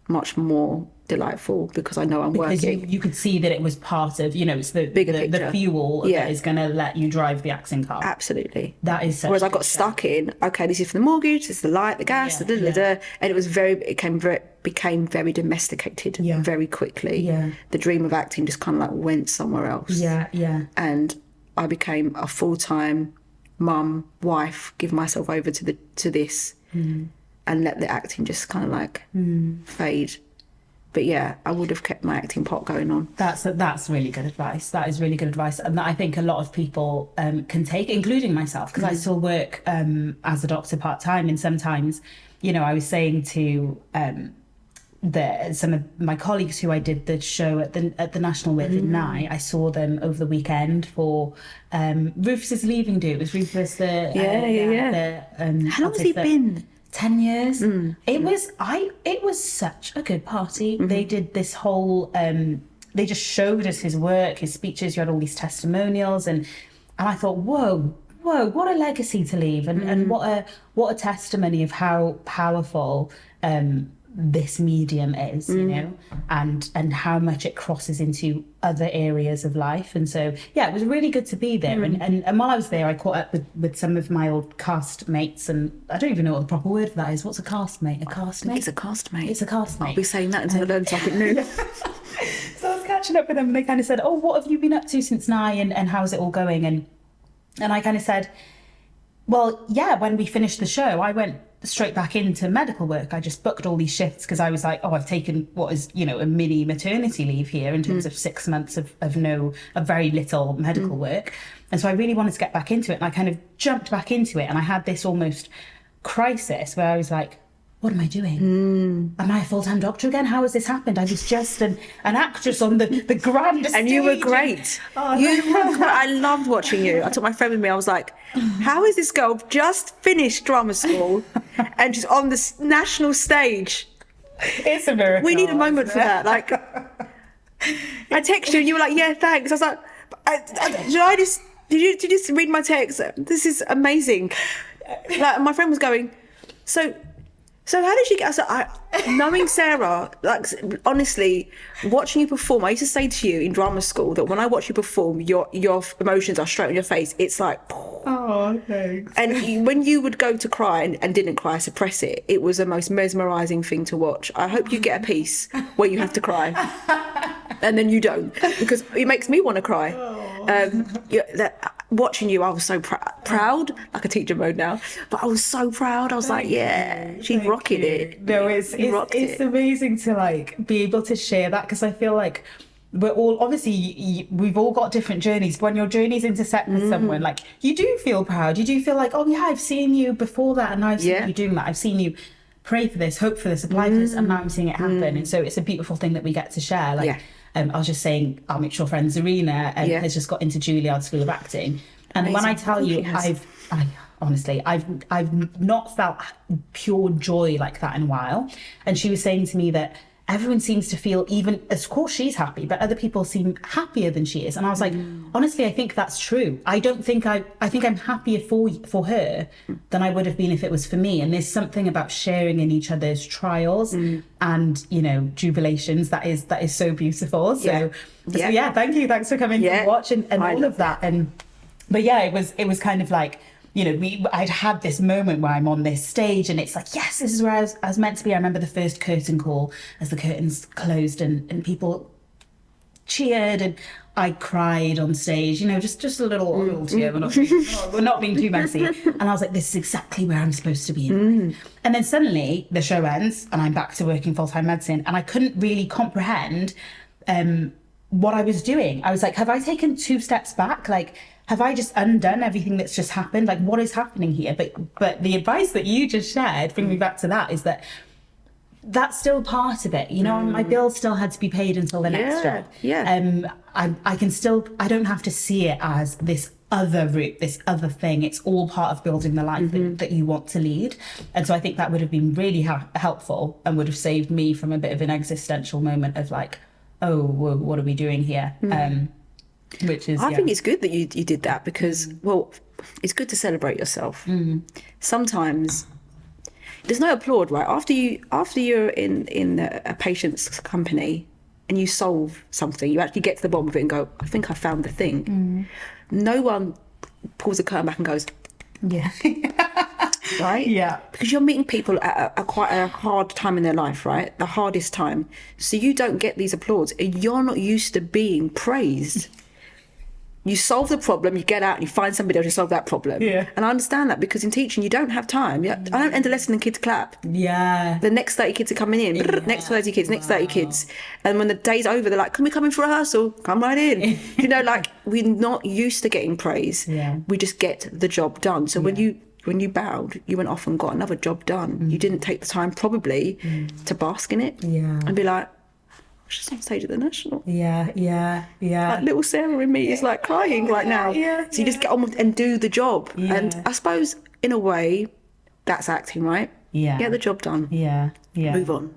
much more delightful because I know I'm working. Because you could see that it was part of, it's the fuel that is going to let you drive the acting car. Absolutely. That is such. Whereas I got stuck in, okay, this is for the mortgage, this is the light, the gas, and it became very domesticated very quickly. Yeah. The dream of acting just kind of like went somewhere else. Yeah, yeah. And I became a full-time mum, wife, give myself over to this and let the acting just kind of like fade. But yeah, I would have kept my acting pot going on. That's really good advice. That is really good advice, and that I think a lot of people can take, including myself, because I still work as a doctor part-time, and sometimes, I was saying to some of my colleagues who I did the show at the National with in Nye, I saw them over the weekend for Rufus's leaving do. It was Rufus the how long has he been? 10 years. It was such a good party. They did this whole they just showed us his work, his speeches. You had all these testimonials, and I thought, whoa, what a legacy to leave, and what a testimony of how powerful this medium is, and how much it crosses into other areas of life. And so it was really good to be there. And while I was there, I caught up with some of my old cast mates, and I don't even know what the proper word for that is. What's a cast mate? A cast mate? It's a cast mate. It's a cast mate. I'll be saying that until I learn something new. So I was catching up with them, and they kind of said, oh, what have you been up to since Nye, and how's it all going? And I kind of said, well, when we finished the show, I went straight back into medical work. I just booked all these shifts because I was like, I've taken what is, a mini maternity leave here in terms of 6 months of very little medical work. And so I really wanted to get back into it. And I kind of jumped back into it. And I had this almost crisis where I was like, what am I doing? Am I a full-time doctor again? How has this happened? I was just an actress on the grandest and stage. You were great. I loved watching you. I took my friend with me. I was like, how is this girl just finished drama school and she's on the national stage? It's a miracle. We need a moment for that. Like, I texted you and you were like, yeah, thanks. I was like, should I just Did you read my text? This is amazing. Like, my friend was going, so how did she get us? Knowing Sarah, like, honestly, watching you perform, I used to say to you in drama school that when I watch you perform, your emotions are straight on your face. It's like, oh, thanks. And when you would go to cry and didn't cry, suppress it, it was the most mesmerising thing to watch. I hope you get a piece where you have to cry. And then you don't, because it makes me want to cry. Watching you, I was so proud, like a teacher mode now, but I was so proud. I was like, yeah, she's rocking it. No, it's amazing to like be able to share that, because I feel like we're all, obviously we've all got different journeys, but when your journeys intersect with someone, like, you do feel proud. You do feel like, oh yeah, I've seen you before that, and now I've seen you doing that. I've seen you pray for this, hope for this, apply for this, and now I'm seeing it happen. And so it's a beautiful thing that we get to share. Like, I was just saying, our mutual friend Zarina has just got into Juilliard School of Acting, and when I tell you, honestly, I've not felt pure joy like that in a while. And she was saying to me that everyone seems to feel, even, of course she's happy, but other people seem happier than she is. And I was like, honestly, I think that's true. I think I'm happier for her than I would have been if it was for me. And there's something about sharing in each other's trials and, you know, jubilations that is so beautiful. So yeah, thank you. Thanks for coming to watch and all of that. But yeah, it was kind of like, you know, I'd had this moment where I'm on this stage and it's like, yes, this is where I was meant to be. I remember the first curtain call as the curtains closed and people cheered and I cried on stage, you know, just a little tear. We're not being too messy. And I was like, this is exactly where I'm supposed to be. And then suddenly the show ends and I'm back to working full-time medicine, and I couldn't really comprehend what I was doing. I was like, have I taken 2 steps back? Like, have I just undone everything that's just happened? Like, what is happening here? But the advice that you just shared, bring me back to that, is that that's still part of it. You know, my bills still had to be paid until the next job. I don't have to see it as this other route, this other thing. It's all part of building the life that you want to lead. And so I think that would have been really helpful and would have saved me from a bit of an existential moment of like, oh, whoa, what are we doing here? Which is, I think it's good that you did that, because well, it's good to celebrate yourself. Sometimes there's no applaud, right? After you're in a patient's company and you solve something, you actually get to the bottom of it and go, I think I found the thing. No one pulls the curtain back and goes, yeah. Right? Yeah. Because you're meeting people at quite a hard time in their life, right? The hardest time. So you don't get these applauds. You're not used to being praised. You solve the problem, you get out and you find somebody else to solve that problem. Yeah. And I understand that, because in teaching, you don't have time. I don't end a lesson and kids clap. Yeah. The next 30 kids are coming in. Next 30 kids, next 30 kids. And when the day's over, they're like, can we come in for rehearsal? Come right in. You know, like, we're not used to getting praise. Yeah. We just get the job done. So when you bowed, you went off and got another job done. You didn't take the time probably to bask in it and be like, she's on stage at the National. Yeah. Like, little Sarah in me is like crying right now. So you just get on with and do the job. And I suppose in a way, that's acting, right? Yeah. Get the job done. Yeah. Move on.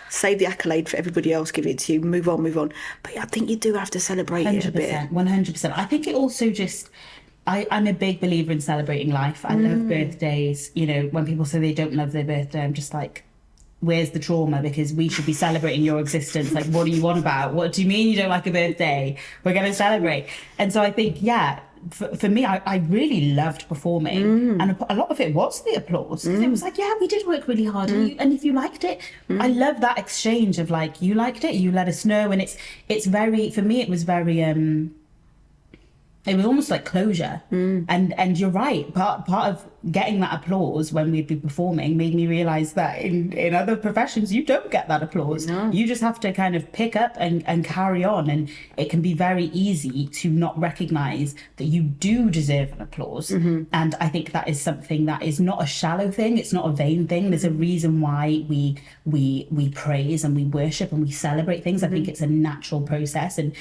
Save the accolade for everybody else, give it to you, move on. But I think you do have to celebrate it a bit. 100%. I think it also just, I'm a big believer in celebrating life. I love birthdays. You know, when people say they don't love their birthday, I'm just like, where's the trauma? Because we should be celebrating your existence. Like, what do you want about? What do you mean you don't like a birthday? We're going to celebrate. And so I think, for me, I really loved performing. And a lot of it was the applause. It was like, yeah, we did work really hard. And if you liked it, I love that exchange of like, you liked it, you let us know. And it's very, for me, it was very, it was almost like closure. And you're right, part of getting that applause when we'd be performing made me realise that in other professions you don't get that applause. You just have to kind of pick up and carry on, and it can be very easy to not recognise that you do deserve an applause. And I think that is something that is not a shallow thing, it's not a vain thing. There's a reason why we praise and we worship and we celebrate things. I think it's a natural process, and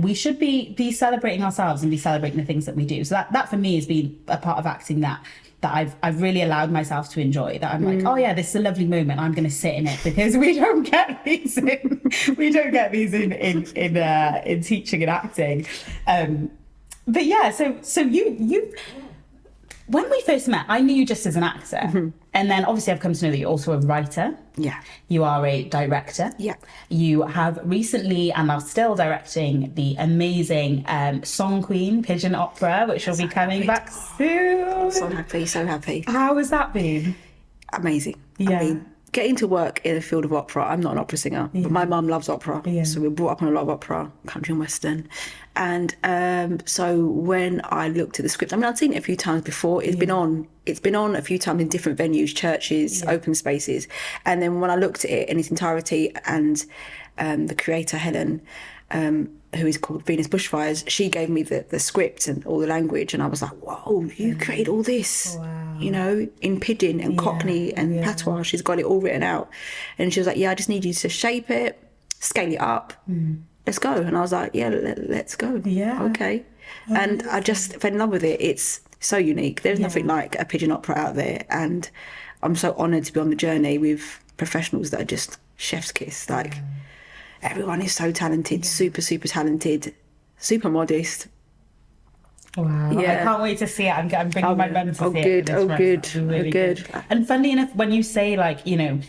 we should be celebrating ourselves and be celebrating the things that we do. So that for me has been a part of acting that I've really allowed myself to enjoy. That I'm like, oh yeah, this is a lovely moment. I'm going to sit in it, because we don't get these in teaching and acting. But yeah, so you when we first met, I knew you just as an actor. And then obviously I've come to know that you're also a writer. Yeah. You are a director. Yeah. You have recently and are still directing the amazing Song Queen Pigeon Opera, which will be coming back soon. So happy. How has that been? Amazing. Yeah. I mean, getting to work in the field of opera, I'm not an opera singer, but my mum loves opera. Yeah. So we were brought up on a lot of opera, country and western. And so when I looked at the script, I mean, I'd seen it a few times before. It's been on a few times in different venues, churches, open spaces. And then when I looked at it in its entirety, and the creator, Helen, who is called Venus Bushfires, she gave me the script and all the language, and I was like, whoa, you created all this. Wow. You know, in pidgin and cockney and patois. She's got it all written out. And she was like, yeah, I just need you to shape it, scale it up. Let's go. And I was like, yeah, let's go. Yeah. Okay. And I just fell in love with it. It's so unique. There's nothing like a pigeon opera out there. And I'm so honoured to be on the journey with professionals that are just chef's kiss. Like, everyone is so talented, super, super talented, super modest. Wow. Yeah. I can't wait to see it. I'm bringing my mum to see it. Good. And funnily enough, when you say, like, you know,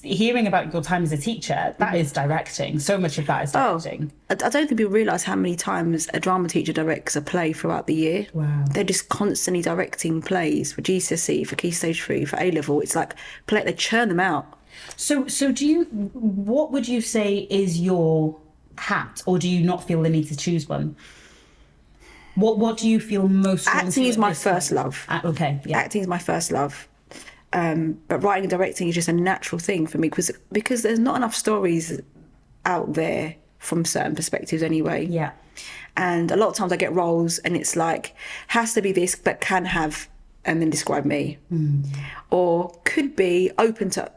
hearing about your time as a teacher, that is directing. So much of that is directing. I don't think people realise how many times a drama teacher directs a play throughout the year. Wow. They're just constantly directing plays for GCSE, for Key Stage 3, for A-level. It's like, they churn them out. So what would you say is your hat, or do you not feel the need to choose one? What do you feel most? Acting is my first love. Okay, yeah. Acting is my first love. But writing and directing is just a natural thing for me because there's not enough stories out there from certain perspectives anyway. Yeah. And a lot of times I get roles and it's like, has to be this, but can have, and then describe me. Or could be open to,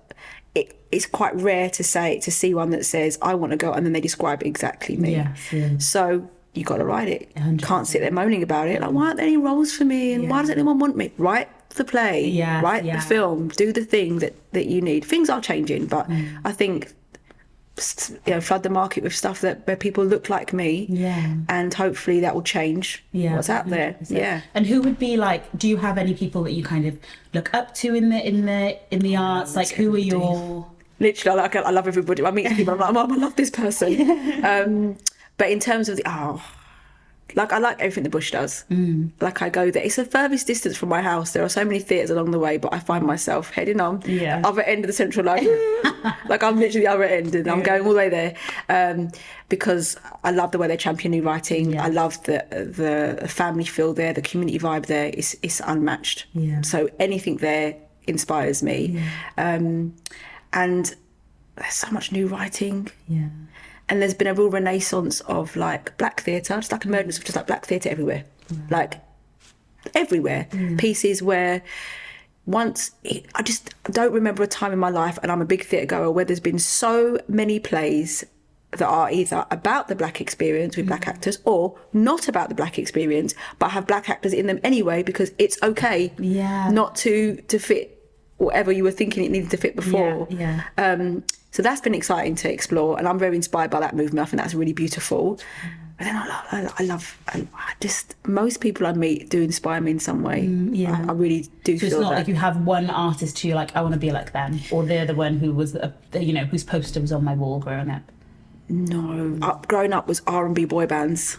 it's quite rare to see one that says, I want to go, and then they describe exactly me. Yes. So you got to write it. 100%. Can't sit there moaning about it. Like, why aren't there any roles for me? And why doesn't anyone want me? Write the play, write the film, do the thing that you need. Things are changing, but I think, you know, flood the market with stuff where people look like me, and hopefully that will change what's out there. 100%. Yeah. And who would be like? Do you have any people that you kind of look up to in the arts? Like, who are your? Literally, I love everybody. I meet people, I'm like, Mom, I love this person. But in terms of like, I like everything the Bush does. Like, I go there. It's the furthest distance from my house. There are so many theatres along the way, but I find myself heading on other end of the central line. Like, I'm literally the other end, and I'm going all the way there because I love the way they champion new writing. I love the family feel there, the community vibe there. It's unmatched. So anything there inspires me. And there's so much new writing. And there's been a real renaissance of, like, black theatre, just like emergence of just like black theatre everywhere. Like, everywhere. Pieces where I just don't remember a time in my life, and I'm a big theatre goer, where there's been so many plays that are either about the black experience with black actors, or not about the black experience, but have black actors in them anyway, because it's okay not to fit whatever you were thinking it needed to fit before. So that's been exciting to explore, and I'm very inspired by that movement. I think that's really beautiful. But then I love most people I meet do inspire me in some way. I really do. So it's feel not that. like you have one artist who you're like, I want to be like them, or they're the one who was, whose poster was on my wall growing up. No, growing up was R&B boy bands.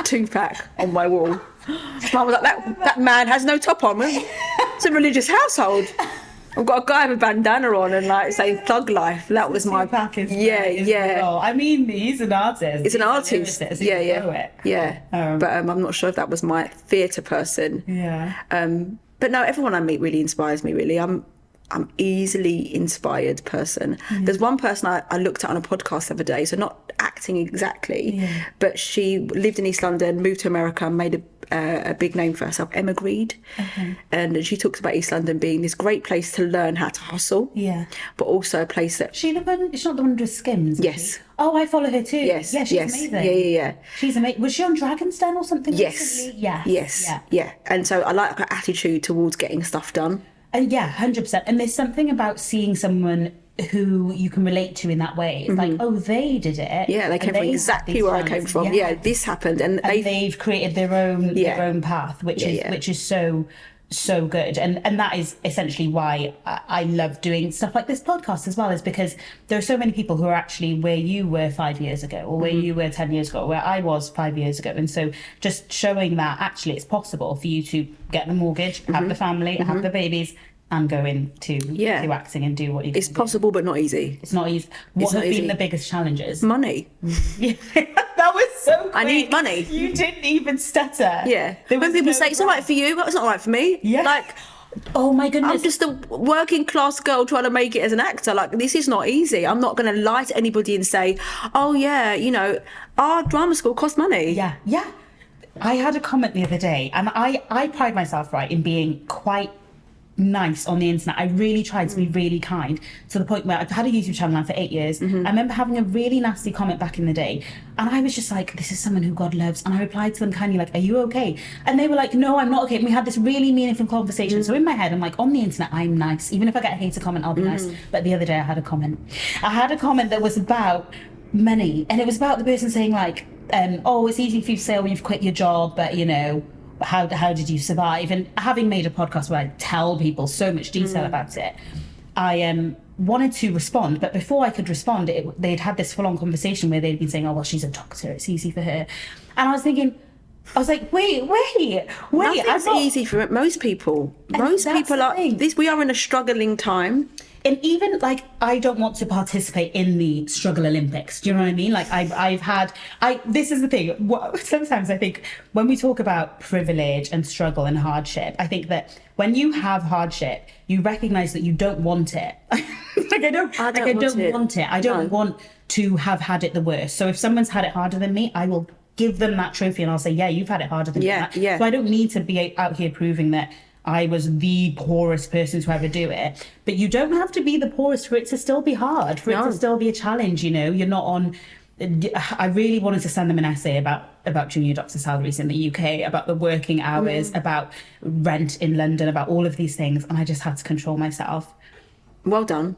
Tupac on my wall. I was like, that man has no top on. It's a religious household. I've got a guy with a bandana on and, like, saying thug life. That was my Tupac is I mean, he's an artist. He's an artist. But I'm not sure if that was my theatre person. But no, everyone I meet really inspires me. Really, I'm easily inspired person. There's one person I looked at on a podcast the other day, so not acting exactly, but she lived in East London, moved to America, and made a big name for herself, Emma Greed. And she talks about East London being this great place to learn how to hustle, but also a place that... She's not the one who does Skims, yes. Oh, I follow her too. Yes, yeah, she's amazing. Yeah. She's amazing. Was she on Dragon's Den or something recently? Yes. And so I like her attitude towards getting stuff done. And 100%. And there's something about seeing someone who you can relate to in that way. It's like, oh, they did it. Yeah, they came from exactly where I came from. Yeah, this happened, and they've created their own path, which is so good. And that is essentially why I love doing stuff like this podcast as well, is because there are so many people who are actually where you were 5 years ago, or where you were 10 years ago, or where I was 5 years ago. And so just showing that actually it's possible for you to get the mortgage, have the family, have the babies, and go into to acting and do what you do. It's possible, but not easy. It's not easy. What have been the biggest challenges? Money. That was so quick. I need money. You didn't even stutter. Yeah. When people say, it's all right for you, but it's not right for me. Yeah. Like, oh my goodness. I'm just a working class girl trying to make it as an actor. Like, this is not easy. I'm not going to lie to anybody and say, oh yeah, you know, our drama school costs money. Yeah. I had a comment the other day, and I pride myself, right, in being quite nice on the internet. I really tried to be really kind, to the point where I've had a YouTube channel now for 8 years. I remember having a really nasty comment back in the day, and I was just like, this is someone who God loves, and I replied to them kindly like, are you okay? And they were like, no, I'm not okay. And we had this really meaningful conversation. So in my head, I'm like, on the internet, I'm nice. Even if I get a hater comment, I'll be nice. But the other day I had a comment that was about money, and it was about the person saying like, oh, it's easy for you to say, oh, you've quit your job, but you know, how did you survive? And having made a podcast where I tell people so much detail about it, I wanted to respond, but before I could respond, they'd had this full-on conversation where they'd been saying, oh, well, she's a doctor, it's easy for her. And I was like, wait. Nothing's easy for most people. Most people are this. We are in a struggling time. And even like, I don't want to participate in the struggle Olympics. Do you know what I mean? Like this is the thing. Sometimes I think when we talk about privilege and struggle and hardship, I think that when you have hardship, you recognize that you don't want it. I don't want it. I don't want to have had it the worst. So if someone's had it harder than me, I will give them that trophy and I'll say, yeah, you've had it harder than me. Yeah. So I don't need to be out here proving that I was the poorest person to ever do it. But you don't have to be the poorest for it to still be hard, for it to still be a challenge, you know. You're not on... I really wanted to send them an essay about junior doctor salaries in the UK, about the working hours, about rent in London, about all of these things. And I just had to control myself. Well done.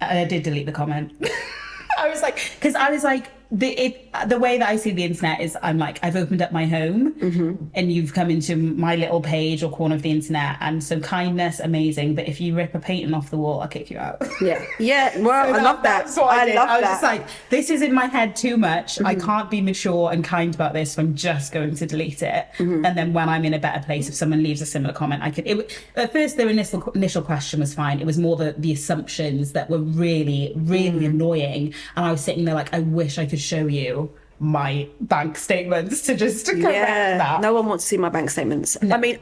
I did delete the comment. I was like, the way that I see the internet is, I'm like, I've opened up my home and you've come into my little page or corner of the internet, and so kindness, amazing, but if you rip a painting off the wall, I'll kick you out. Yeah. Well, so I love that. That's what I did. I was just like, this is in my head too much. I can't be mature and kind about this, so I'm just going to delete it. And then when I'm in a better place, if someone leaves a similar comment, I could... At first, their initial question was fine. It was more the assumptions that were really, really annoying. And I was sitting there like, I wish I could show you my bank statements to correct that. No one wants to see my bank statements. No. I mean,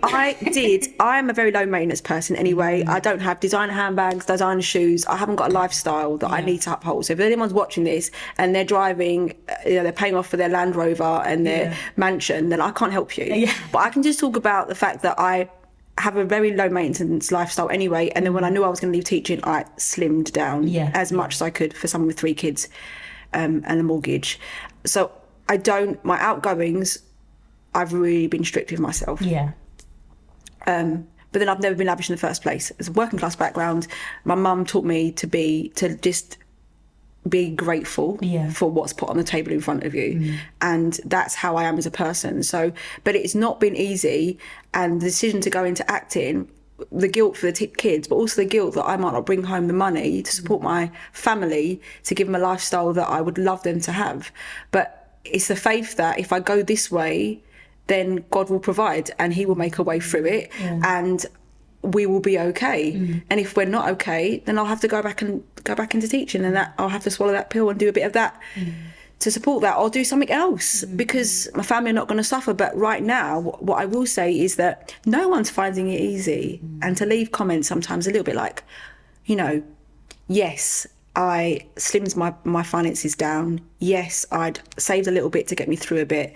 I'm a very low maintenance person anyway. I don't have designer handbags, designer shoes. I haven't got a lifestyle that I need to uphold. So if anyone's watching this and they're driving, they're paying off for their Land Rover and their mansion, then I can't help you. But I can just talk about the fact that I have a very low maintenance lifestyle anyway, and then when I knew I was going to leave teaching, I slimmed down as much as I could for someone with 3 kids and a mortgage. So my outgoings, I've really been strict with myself. But then I've never been lavish in the first place. As a working class background, my mum taught me to just be grateful for what's put on the table in front of you. And that's how I am as a person. So, but it's not been easy, and the decision to go into acting, the guilt for the kids, but also the guilt that I might not bring home the money to support my family, to give them a lifestyle that I would love them to have. But it's the faith that if I go this way, then God will provide and he will make a way through it, and we will be okay. And if we're not okay, then I'll have to go back into teaching, and that I'll have to swallow that pill and do a bit of that to support that, or do something else, because my family are not going to suffer. But right now, what I will say is that no one's finding it easy, and to leave comments sometimes a little bit like, you know, yes, I slimmed my finances down. Yes, I'd saved a little bit to get me through a bit.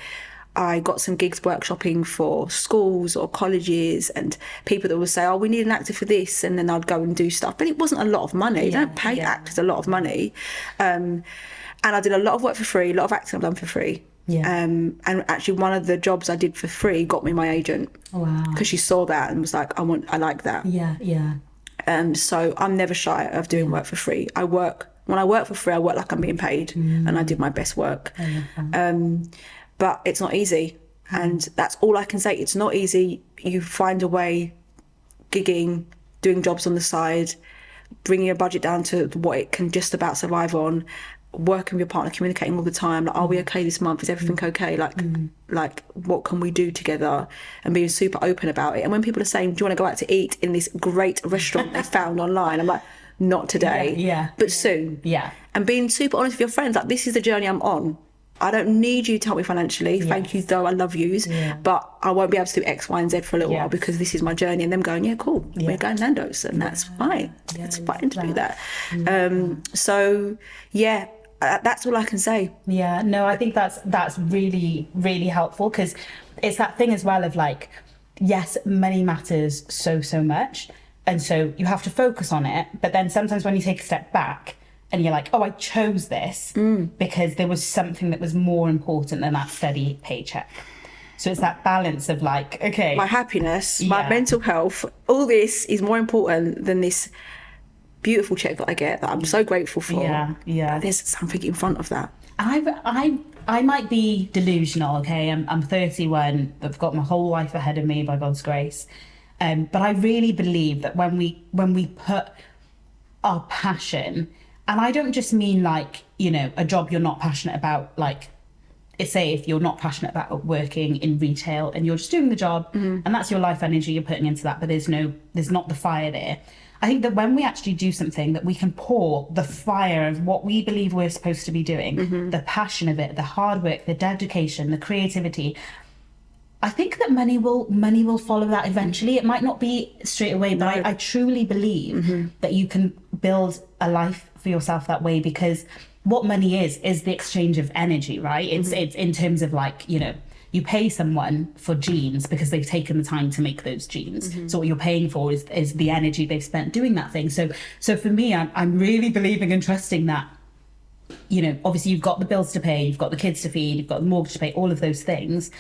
I got some gigs workshopping for schools or colleges, and people that would say, oh, we need an actor for this, and then I'd go and do stuff. But it wasn't a lot of money. They don't pay actors a lot of money. And I did a lot of work for free, a lot of acting I've done for free. And actually one of the jobs I did for free got me my agent. Wow. Because she saw that and was like, I like that. So I'm never shy of doing work for free. When I work for free, I work like I'm being paid, and I do my best work. But it's not easy, and that's all I can say. It's not easy. You find a way, gigging, doing jobs on the side, bringing your budget down to what it can just about survive on, working with your partner, communicating all the time. Like, are we okay this month? Is everything okay? Like, what can we do together? And being super open about it. And when people are saying, do you want to go out to eat in this great restaurant they found online? I'm like, not today, but soon. And being super honest with your friends, like, this is the journey I'm on. I don't need you to help me financially. Thank you, though. I love yous. But I won't be able to do X, Y, and Z for a little while because this is my journey. And them going, yeah, cool. We're going Nando's, and that's fine. It's fine to do that. So, yeah, that's all I can say. Yeah, no, I think that's really, really helpful, because it's that thing as well of like, yes, money matters so much. And so you have to focus on it. But then sometimes when you take a step back and you're like, oh, I chose this because there was something that was more important than that steady paycheck. So it's that balance of like, okay, my happiness, my mental health, all this is more important than this beautiful check that I get that I'm so grateful for. But there's something in front of that. I might be delusional, okay? I'm 31. I've got my whole life ahead of me by God's grace. But I really believe that when we put our passion, and I don't just mean like, you know, a job you're not passionate about, like, say if you're not passionate about working in retail and you're just doing the job and that's your life energy you're putting into that, but there's not the fire there. I think that when we actually do something, that we can pour the fire of what we believe we're supposed to be doing, the passion of it, the hard work, the dedication, the creativity, I think that money will follow that eventually. It might not be straight away, but I truly believe that you can build a life for yourself that way, because what money is the exchange of energy, right? It's in terms of like, you know, you pay someone for jeans because they've taken the time to make those jeans. So what you're paying for is the energy they've spent doing that thing. So for me, I'm really believing and trusting that, you know, obviously you've got the bills to pay, you've got the kids to feed, you've got the mortgage to pay, all of those things.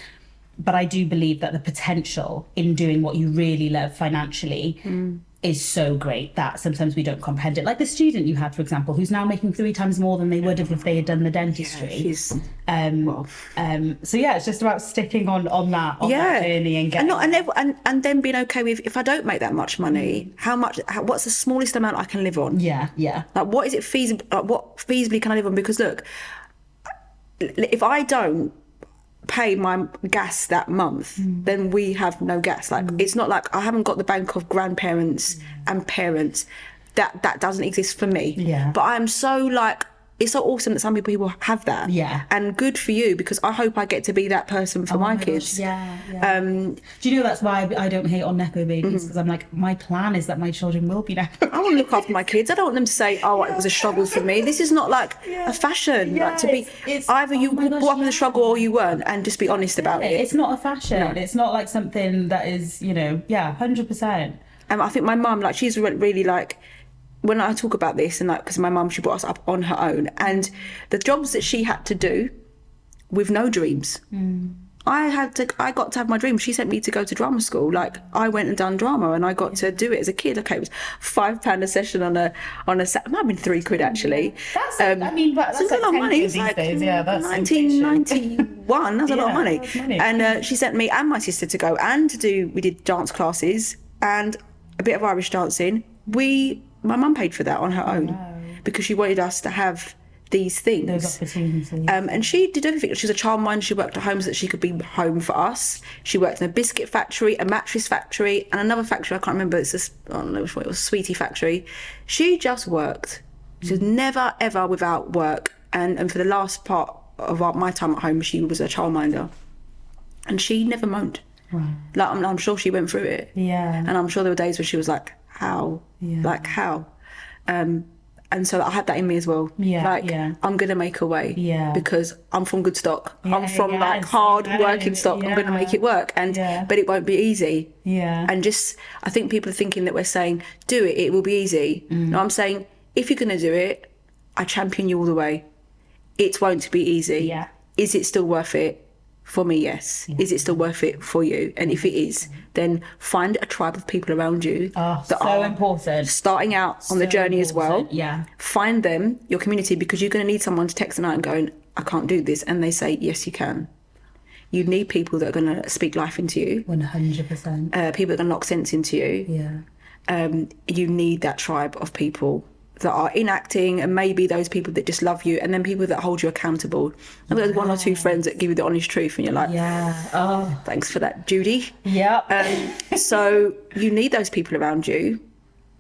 But I do believe that the potential in doing what you really love financially is so great that sometimes we don't comprehend it. Like the student you had, for example, who's now making 3 times more than they would have if they had done the dentistry. So yeah, it's just about sticking on that journey and getting and then being okay with, if I don't make that much money, what's the smallest amount I can live on? Like, what is it feasible? Like, what feasibly can I live on? Because look, if I don't pay my gas that month, then we have no gas. Like, it's not like I haven't got the bank of grandparents and parents. That doesn't exist for me. But I'm so like, it's so awesome that some people have that. And good for you, because I hope I get to be that person for my kids. Do you know that's why I don't hate on nepo babies? Because I'm like, my plan is that my children will be nepo. I want to look after my kids. I don't want them to say, oh, it was a struggle for me. This is not like a fashion. Like, to be either you brought up in a struggle or you weren't, and just be honest about it. It's not a fashion. No. It's not like something that is, you know, 100%. And I think my mum, like, she's really like, when I talk about this, and like, because my mum, she brought us up on her own, and the jobs that she had to do with no dreams. I got to have my dreams. She sent me to go to drama school. Like, I went and done drama, and I got to do it as a kid. Okay, it was £5 a session on a Saturday. It might have been £3 actually. That's that's a lot of money. It's like days. That's 1991. That's a lot of money. Money. And she sent me and my sister to go and to do. We did dance classes and a bit of Irish dancing. My mum paid for that on her own because she wanted us to have these things. Those opportunities. And she did everything. She was a childminder. She worked at home so that she could be home for us. She worked in a biscuit factory, a mattress factory, and another factory, I can't remember, it's just, I don't know which one it was, Sweetie factory. She just worked. She was never, ever without work. And for the last part of my time at home, she was a childminder. And she never moaned. Wow. Like, I'm sure she went through it. And I'm sure there were days where she was like, how? Like, how? And so I had that in me as well. I'm gonna make a way because I'm from good stock. I'm from like hard working stock. I'm gonna make it work, but it won't be easy. And just, I think people are thinking that we're saying, do it will be easy. No, I'm saying, if you're gonna do it, I champion you all the way. It won't be easy. Is it still worth it? For me, yes. Is it still worth it for you? And if it is, then find a tribe of people around you that so are important, starting out on the journey as well. Yeah. Find them, your community, because you're going to need someone to text tonight and going, I can't do this. And they say, yes, you can. You need people that are going to speak life into you. 100%. People that are going to knock sense into you. Yeah. You need that tribe of people that are enacting, and maybe those people that just love you, and then people that hold you accountable. And there's one or two friends that give you the honest truth, and you're like, thanks for that, Judy. Yeah. So you need those people around you,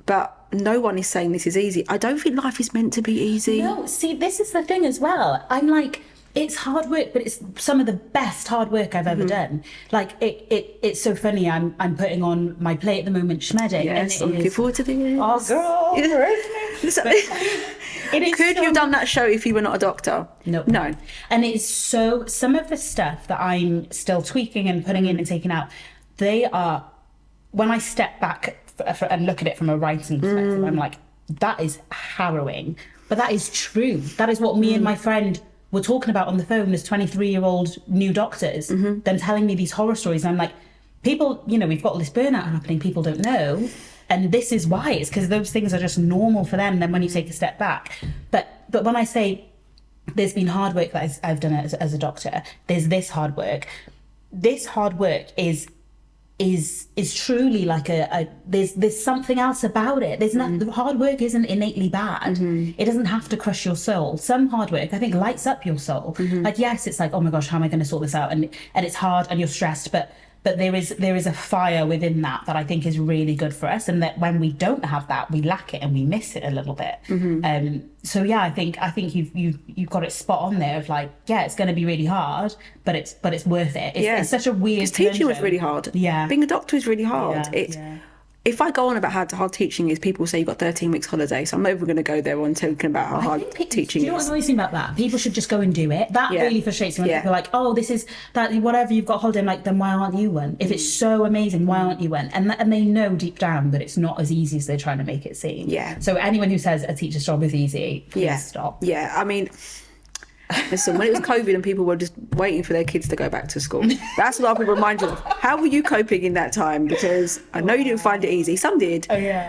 but no one is saying this is easy. I don't think life is meant to be easy. No, see, this is the thing as well. I'm like, it's hard work, but it's some of the best hard work I've ever done. Like it's so funny. I'm putting on my play at the moment, Schmedding. Yes, I'm looking forward to this. Oh, girl. Could you have done that show if you were not a doctor? No. And it's so, some of the stuff that I'm still tweaking and putting in and taking out, they are, when I step back and look at it from a writing perspective, I'm like, that is harrowing, but that is true. That is what me and my friend were talking about on the phone as 23-year-old new doctors, them telling me these horror stories. And I'm like, people, you know, we've got all this burnout happening, people don't know. And this is why. It's because those things are just normal for them. Then when you take a step back. But when I say there's been hard work that I've done as a doctor, there's this hard work. This hard work is truly like there's something else about it. There's not, the hard work isn't innately bad. It doesn't have to crush your soul. Some hard work, I think, lights up your soul. Like, yes, it's like, oh my gosh, how am I going to sort this out? And it's hard and you're stressed, but there is a fire within that I think is really good for us, and that when we don't have that, we lack it and we miss it a little bit. So yeah, I think you've got it spot on there of like, yeah, it's going to be really hard, but it's worth it. It's such a weird. Because teaching was really hard. Yeah, being a doctor is really hard. If I go on about how hard teaching is, people say you've got 13 weeks holiday. So I'm never going to go there on talking about how hard teaching is. Do you know what's amazing about that? People should just go and do it. That really frustrates me when people are like, oh, this is that, whatever, you've got holiday. I'm like, then why aren't you one? If it's so amazing, why aren't you one? And they know deep down that it's not as easy as they're trying to make it seem. Yeah. So anyone who says a teacher's job is easy, please stop. Yeah, I mean, listen, when it was COVID and people were just waiting for their kids to go back to school, that's what I would remind you of. How were you coping in that time? Because I know you didn't find it easy. Some did,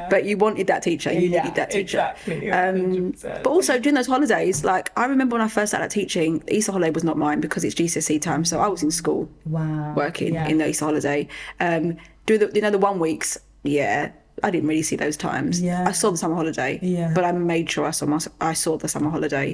but you wanted that teacher. You needed that teacher. Exactly. But also during those holidays, like I remember when I first started teaching, the Easter holiday was not mine because it's GCSE time. So I was in school working in the Easter holiday. During the 1 weeks, I didn't really see those times. I saw the summer holiday, but I made sure I saw the summer holiday.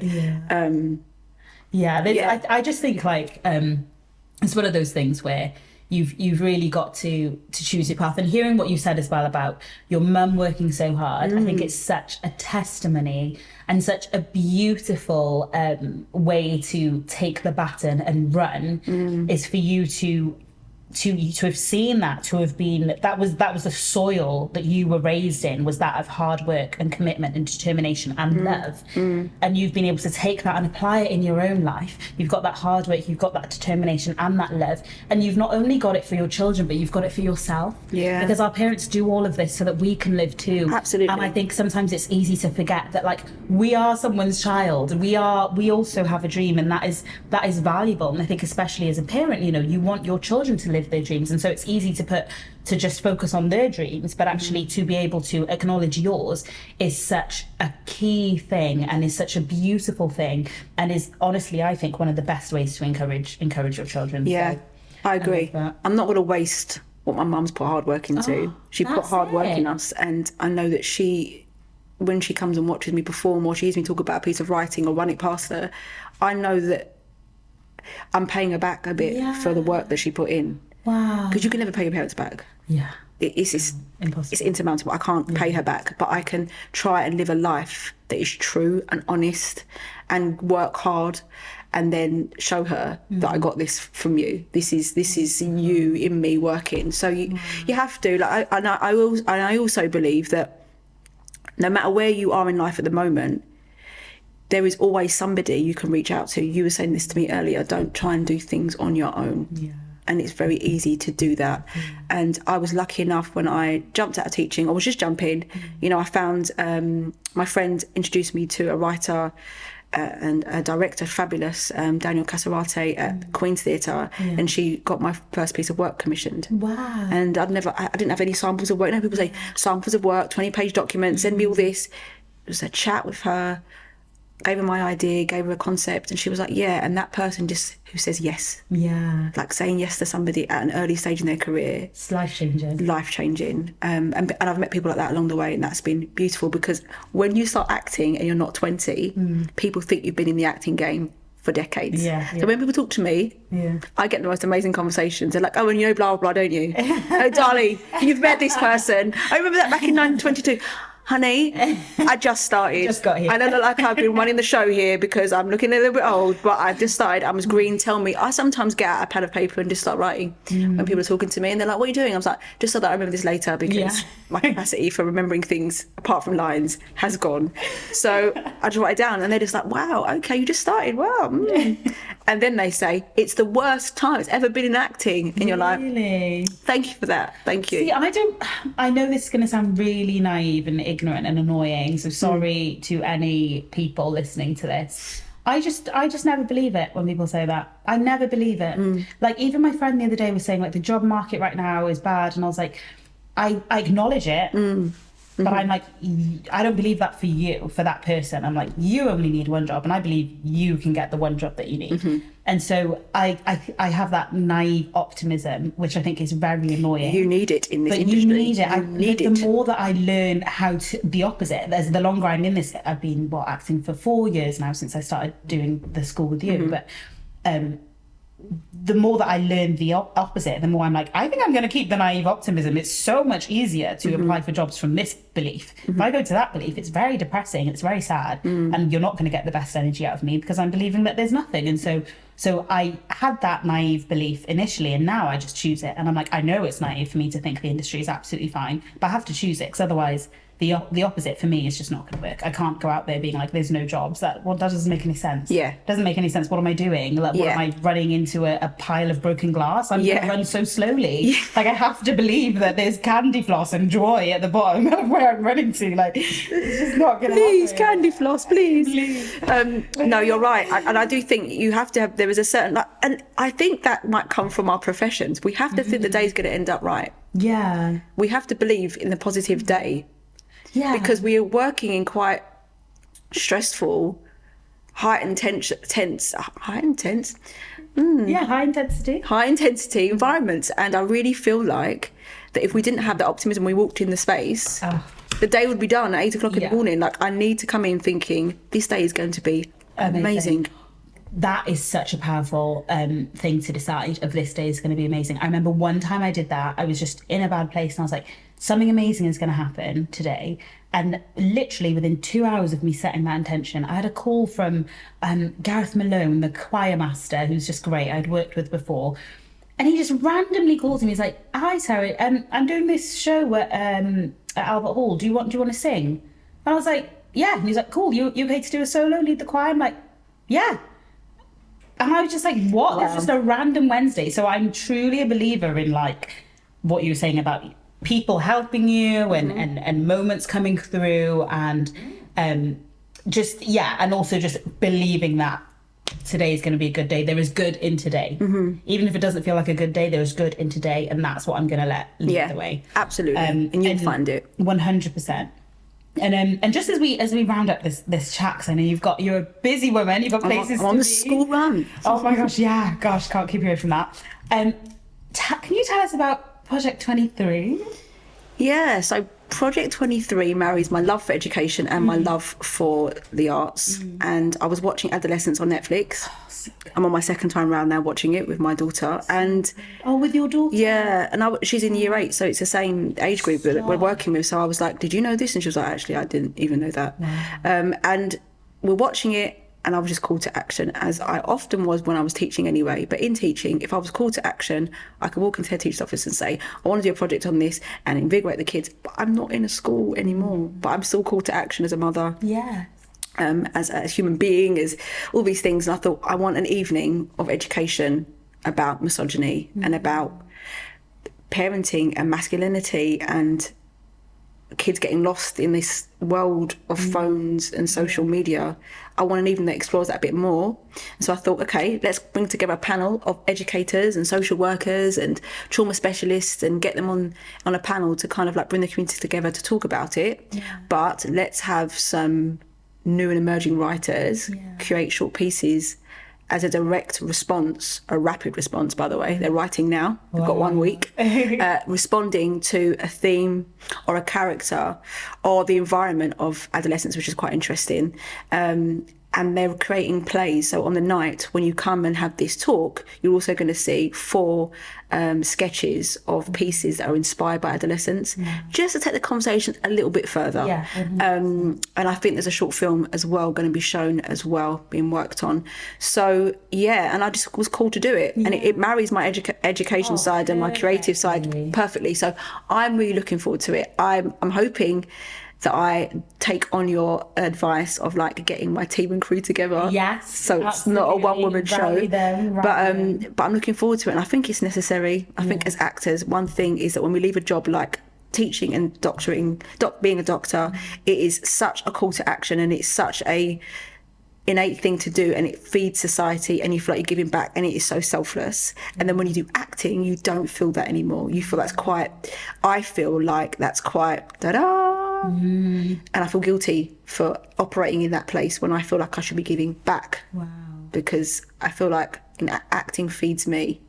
I just think like it's one of those things where you've really got to choose your path. And hearing what you said as well about your mum working so hard, I think it's such a testimony and such a beautiful way to take the baton and run is for you to have seen that, to have been, that was the soil that you were raised in, was that of hard work and commitment and determination and love. And you've been able to take that and apply it in your own life. You've got that hard work, you've got that determination and that love, and you've not only got it for your children, but you've got it for yourself. Because our parents do all of this so that we can live too. Absolutely. And I think sometimes it's easy to forget that, like, we are someone's child. We also have a dream, and that is valuable. And I think especially as a parent, you know, you want your children to live their dreams, and so it's easy to just focus on their dreams, but actually to be able to acknowledge yours is such a key thing, and is such a beautiful thing, and is honestly, I think, one of the best ways to encourage your children. So, I agree. I'm not going to waste what my mum's put hard work into. She put hard work in us, and I know that when she comes and watches me perform, or she hears me talk about a piece of writing or run it past her, I know that I'm paying her back a bit for the work that she put in. Wow. Because you can never pay your parents back. It's impossible. It's insurmountable. I can't pay her back, but I can try and live a life that is true and honest, and work hard, and then show her that I got this from you. This is you in me working. So you have to, like, I also believe that no matter where you are in life at the moment, there is always somebody you can reach out to. You were saying this to me earlier. Don't try and do things on your own. And it's very easy to do that. And I was lucky enough when I jumped out of teaching, I was just jumping, you know, I found my friend introduced me to a writer and a director, fabulous, Daniel Casarate at Queen's Theatre, and she got my first piece of work commissioned. Wow. And I didn't have any samples of work. You know, people say samples of work, 20-page documents, send me all this. It was a chat with her, gave her my idea, gave her a concept, and she was like, yeah. And that person just who says yes, like saying yes to somebody at an early stage in their career, it's life-changing. And I've met people like that along the way, and that's been beautiful, because when you start acting and you're not 20, people think you've been in the acting game for decades. So when people talk to me, I get the most amazing conversations. They're like, oh, and you know blah blah, don't you? Oh, darling, you've met this person. I remember that back in 1922. Honey, I just started. Just got here. I don't look like I've been running the show here because I'm looking a little bit old, but I've just started. I was green, tell me. I sometimes get out a pad of paper and just start writing when people are talking to me, and they're like, what are you doing? I was like, just so that I remember this later, because my capacity for remembering things apart from lines has gone. So I just write it down, and they're just like, wow, okay, you just started, wow. And then they say, it's the worst time it's ever been in acting. And you're like, thank you for that. Thank you. See, I know this is going to sound really naive and ignorant and annoying, so sorry to any people listening to this. I just never believe it when people say that. I never believe it. Like, even my friend the other day was saying, like, the job market right now is bad, and I was like, I acknowledge it, but I'm like, I don't believe that for you, for that person. I'm like, you only need one job, and I believe you can get the one job that you need. And so I have that naive optimism, which I think is very annoying. You need it in this industry. You need it. The more that I learn how to, the opposite, the longer I'm in this, I've been, acting for 4 years now since I started doing the school with you. But the more that I learn the opposite, the more I'm like, I think I'm going to keep the naive optimism. It's so much easier to apply for jobs from this belief. If I go to that belief, it's very depressing, it's very sad, and you're not going to get the best energy out of me because I'm believing that there's nothing. And so I had that naive belief initially, and now I just choose it. And I'm like, I know it's naive for me to think the industry is absolutely fine, but I have to choose it, because otherwise the opposite for me is just not going to work. I can't go out there being like, there's no jobs. That doesn't make any sense. Doesn't make any sense. What am I doing? Like, what am I running into a pile of broken glass? I'm going to run so slowly. Like, I have to believe that there's candy floss and joy at the bottom of where I'm running to. Like, it's just not going to happen. Please, candy floss, please. No, you're right. And I do think you have to have, there is a certain, and I think that might come from our professions. We have to think the day's going to end up right. We have to believe in the positive day. Because we are working in quite stressful, high intensity environments. And I really feel like that if we didn't have the optimism, we walked in the space, the day would be done at 8 o'clock in the morning. Like, I need to come in thinking this day is going to be amazing. That is such a powerful thing to decide, of this day is going to be amazing. I remember one time I did that. I was just in a bad place, and I was like, something amazing is going to happen today. And literally within 2 hours of me setting that intention, I had a call from Gareth Malone, the choir master, who's just great, I'd worked with before. And he just randomly calls me. He's like, hi, Sarah, I'm doing this show at Albert Hall. Do you want to sing? And I was like, yeah. And he's like, cool, you okay to do a solo, lead the choir? I'm like, yeah. And I was just like, what? Wow. It's just a random Wednesday. So I'm truly a believer in, like, what you were saying about people helping you and moments coming through, and and also just believing that today is going to be a good day. There is good in today. Even if it doesn't feel like a good day, there is good in today, and that's what I'm going to let lead the way. Absolutely. And you'll find it 100%. And just as we round up this chat, because I know you're a busy woman, you've got places I'm on the school run. Oh my gosh, can't keep you away from that. Can you tell us about Project 23? Yeah, so Project 23 marries my love for education and my love for the arts. And I was watching Adolescence on Netflix. So I'm on my second time round now watching it with my daughter. And with your daughter? Yeah, and she's in year 8, so it's the same age group that we're working with. So I was like, did you know this? And she was like, actually, I didn't even know that. Wow. And we're watching it, and I was just called to action, as I often was when I was teaching anyway. But in teaching, if I was called to action, I could walk into their teacher's office and say, I want to do a project on this and invigorate the kids. But I'm not in a school anymore. But I'm still called to action as a mother. Yeah. As a human being, as all these things. And I thought, I want an evening of education about misogyny and about parenting and masculinity and kids getting lost in this world of phones and social media. I want an evening that explores that a bit more. So I thought, okay, let's bring together a panel of educators and social workers and trauma specialists and get them on a panel to kind of like bring the community together to talk about it. But let's have some new and emerging writers create short pieces as a direct response, a rapid response, by the way. They're writing now. They've got 1 week, responding to a theme or a character or the environment of adolescence, which is quite interesting. And they're creating plays. So on the night, when you come and have this talk, you're also going to see 4 sketches of pieces that are inspired by adolescence, just to take the conversation a little bit further. And I think there's a short film as well going to be shown as well, being worked on. So, and I just was called to do it. And it marries my education side and my creative side perfectly. So I'm really looking forward to it. I'm hoping that I take on your advice of like getting my team and crew together. Yes, so it's not a one-woman show. But I'm looking forward to it, and I think it's necessary. I think as actors, one thing is that when we leave a job like teaching and being a doctor, it is such a call to action, and it's such a innate thing to do, and it feeds society, and you feel like you're giving back, and it is so selfless. And then when you do acting, you don't feel that anymore. You feel I feel like that's quite and I feel guilty for operating in that place when I feel like I should be giving back. Because I feel like acting feeds me.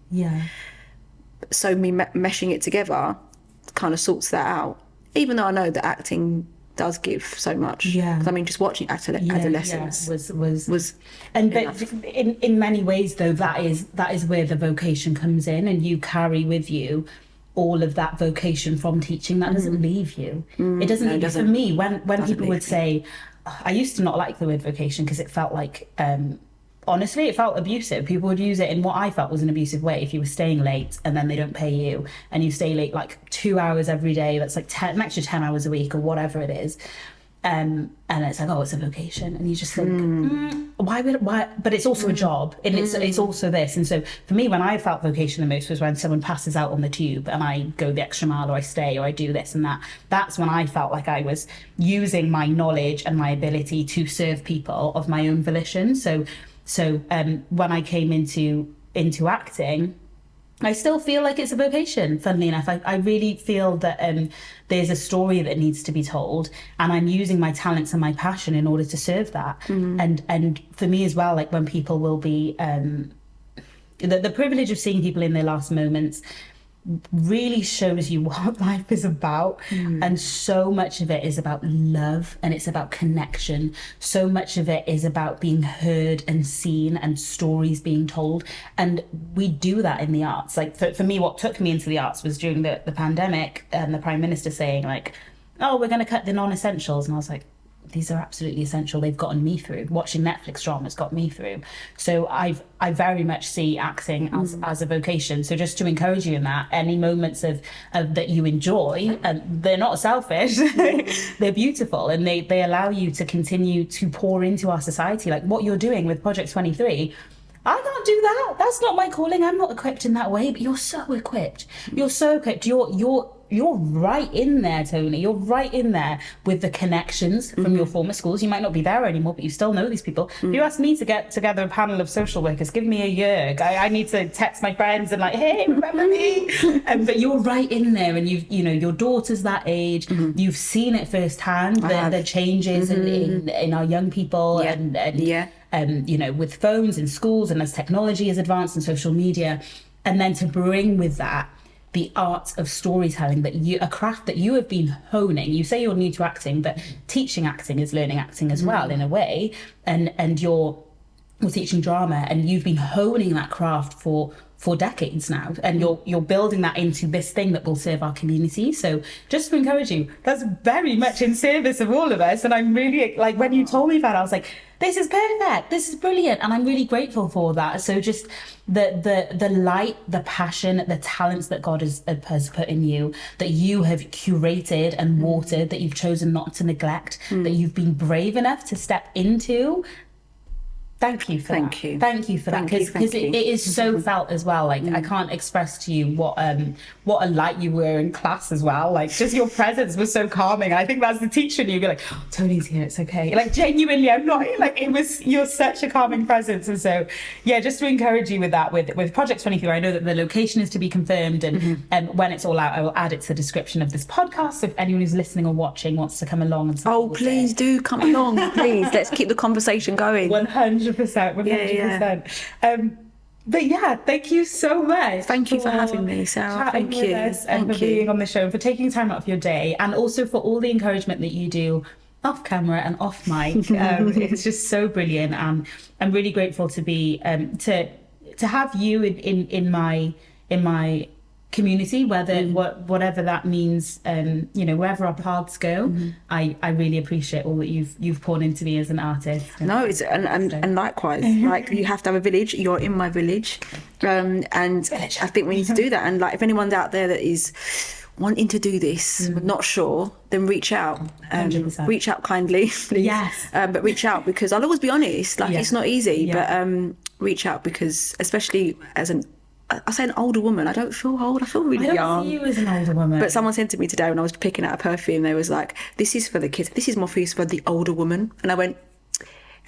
So me meshing it together kind of sorts that out, even though I know that acting does give so much. I mean, just watching adolescence was and but in many ways though, that is where the vocation comes in, and you carry with you all of that vocation from teaching. That doesn't leave you. It doesn't leave you. For me, when people would say, I used to not like the word vocation because it felt like honestly it felt abusive. People would use it in what I felt was an abusive way. If you were staying late and then they don't pay you, and you stay late like 2 hours every day, that's like an extra 10 hours a week or whatever it is, and it's like, oh, it's a vocation, and you just think why but it's also a job, and it's also this. And so for me, when I felt vocation the most was when someone passes out on the tube and I go the extra mile, or I stay, or I do this and that. That's when I felt like I was using my knowledge and my ability to serve people of my own volition. So when I came into acting, I still feel like it's a vocation, funnily enough. I really feel that there's a story that needs to be told, and I'm using my talents and my passion in order to serve that. And for me as well, like when people will be, the privilege of seeing people in their last moments really shows you what life is about. And so much of it is about love, and it's about connection. So much of it is about being heard and seen, and stories being told. And we do that in the arts. Like for me, what took me into the arts was during the pandemic, and the Prime Minister saying like, oh, we're going to cut the non-essentials. And I was like, these are absolutely essential. They've gotten me through. Watching Netflix dramas got me through. So I very much see acting as a vocation. So just to encourage you in that, any moments of that you enjoy, they're not selfish. They're beautiful, and they allow you to continue to pour into our society. Like what you're doing with Project 23. I can't do that. That's not my calling. I'm not equipped in that way, but you're so equipped. You're so equipped. You're right in there, Tony. You're right in there with the connections from your former schools. You might not be there anymore, but you still know these people. If you ask me to get together a panel of social workers, give me a year. I need to text my friends and like, hey, remember me? But you're right in there, and your daughter's that age. You've seen it firsthand, the changes in our young people, and with phones in schools, and as technology has advanced and social media, and then to bring with that the art of storytelling, a craft that you have been honing. You say you're new to acting, but teaching acting is learning acting as well, in a way. And you're teaching drama, and you've been honing that craft for decades now, and you're building that into this thing that will serve our community. So just to encourage you, that's very much in service of all of us. And I'm really, like, when you told me that, I was like, this is perfect, this is brilliant, and I'm really grateful for that. So just the light, the passion, the talents that God has put in you, that you have curated and watered, that you've chosen not to neglect, that you've been brave enough to step into, Thank you for that. Thank you. Thank you for that. Because it is so felt as well. Like, I can't express to you what a light you were in class as well. Like, just your presence was so calming. I think that's the teacher in you. You're like, oh, Tony's here, it's okay. Like, genuinely, I'm not, like, you're such a calming presence. And so, yeah, just to encourage you with that, with Project 23, I know that the location is to be confirmed. And when it's all out, I will add it to the description of this podcast. So if anyone who's listening or watching wants to come along and support please do come along. Please, let's keep the conversation going. 100%. 100%. But yeah, thank you so much. Thank you for having me, Sarah. Thank you. And for being on the show and for taking time out of your day, and also for all the encouragement that you do off camera and off mic. It's just so brilliant. And I'm really grateful to be to have you in my community, whatever that means, wherever our paths go. I really appreciate all that you've poured into me as an artist. No, it's and likewise, like, you have to have a village. You're in my village, and I think we need to do that. And like, if anyone's out there that is wanting to do this but not sure, then reach out. Reach out kindly, please. Yes. But reach out, because I'll always be honest, like, it's not easy, but reach out, because especially as I say an older woman, I don't feel old, I feel really young. I don't see you as an older woman. But someone said to me today when I was picking out a perfume, they was like, this is for the kids, this is more for the older woman. And I went,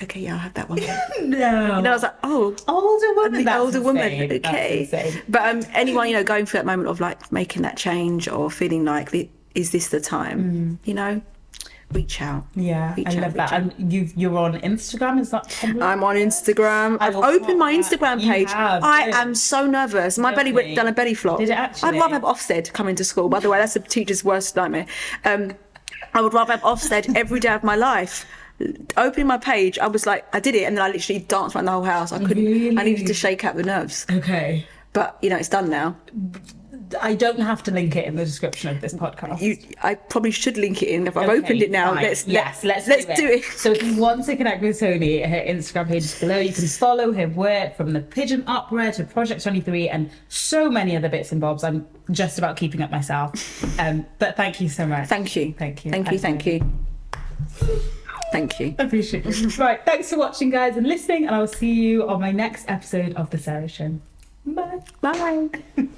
okay, yeah, I'll have that one. No. And I was like, oh, older woman. the older woman, okay. Insane. But anyone, going through that moment of like making that change, or feeling like, is this the time? Reach out. Yeah, I love that. And you're on Instagram, is that Tumblr? I'm on Instagram. I've opened my Instagram page. I am so nervous. My belly done a belly flop. Did it actually? I'd rather have Ofsted come into school. By the way, that's the teacher's worst nightmare. I would rather have Ofsted every day of my life. Opening my page, I was like, I did it, and then I literally danced around the whole house. I couldn't. Really? I needed to shake out the nerves. Okay. But it's done now. I don't have to link it in the description of this podcast. I probably should link it in. If I've opened it now, fine. Let's do it. So if you want to connect with Tony, her Instagram page is below. You can follow her work, from the Pigeon Opera to Project 23 and so many other bits and bobs. I'm just about keeping up myself. But thank you so much. Thank you. Thank you. Thank you. Thank you. Thank you. I appreciate it. Right, thanks for watching, guys, and listening, and I will see you on my next episode of The Sara Show. Bye. Bye.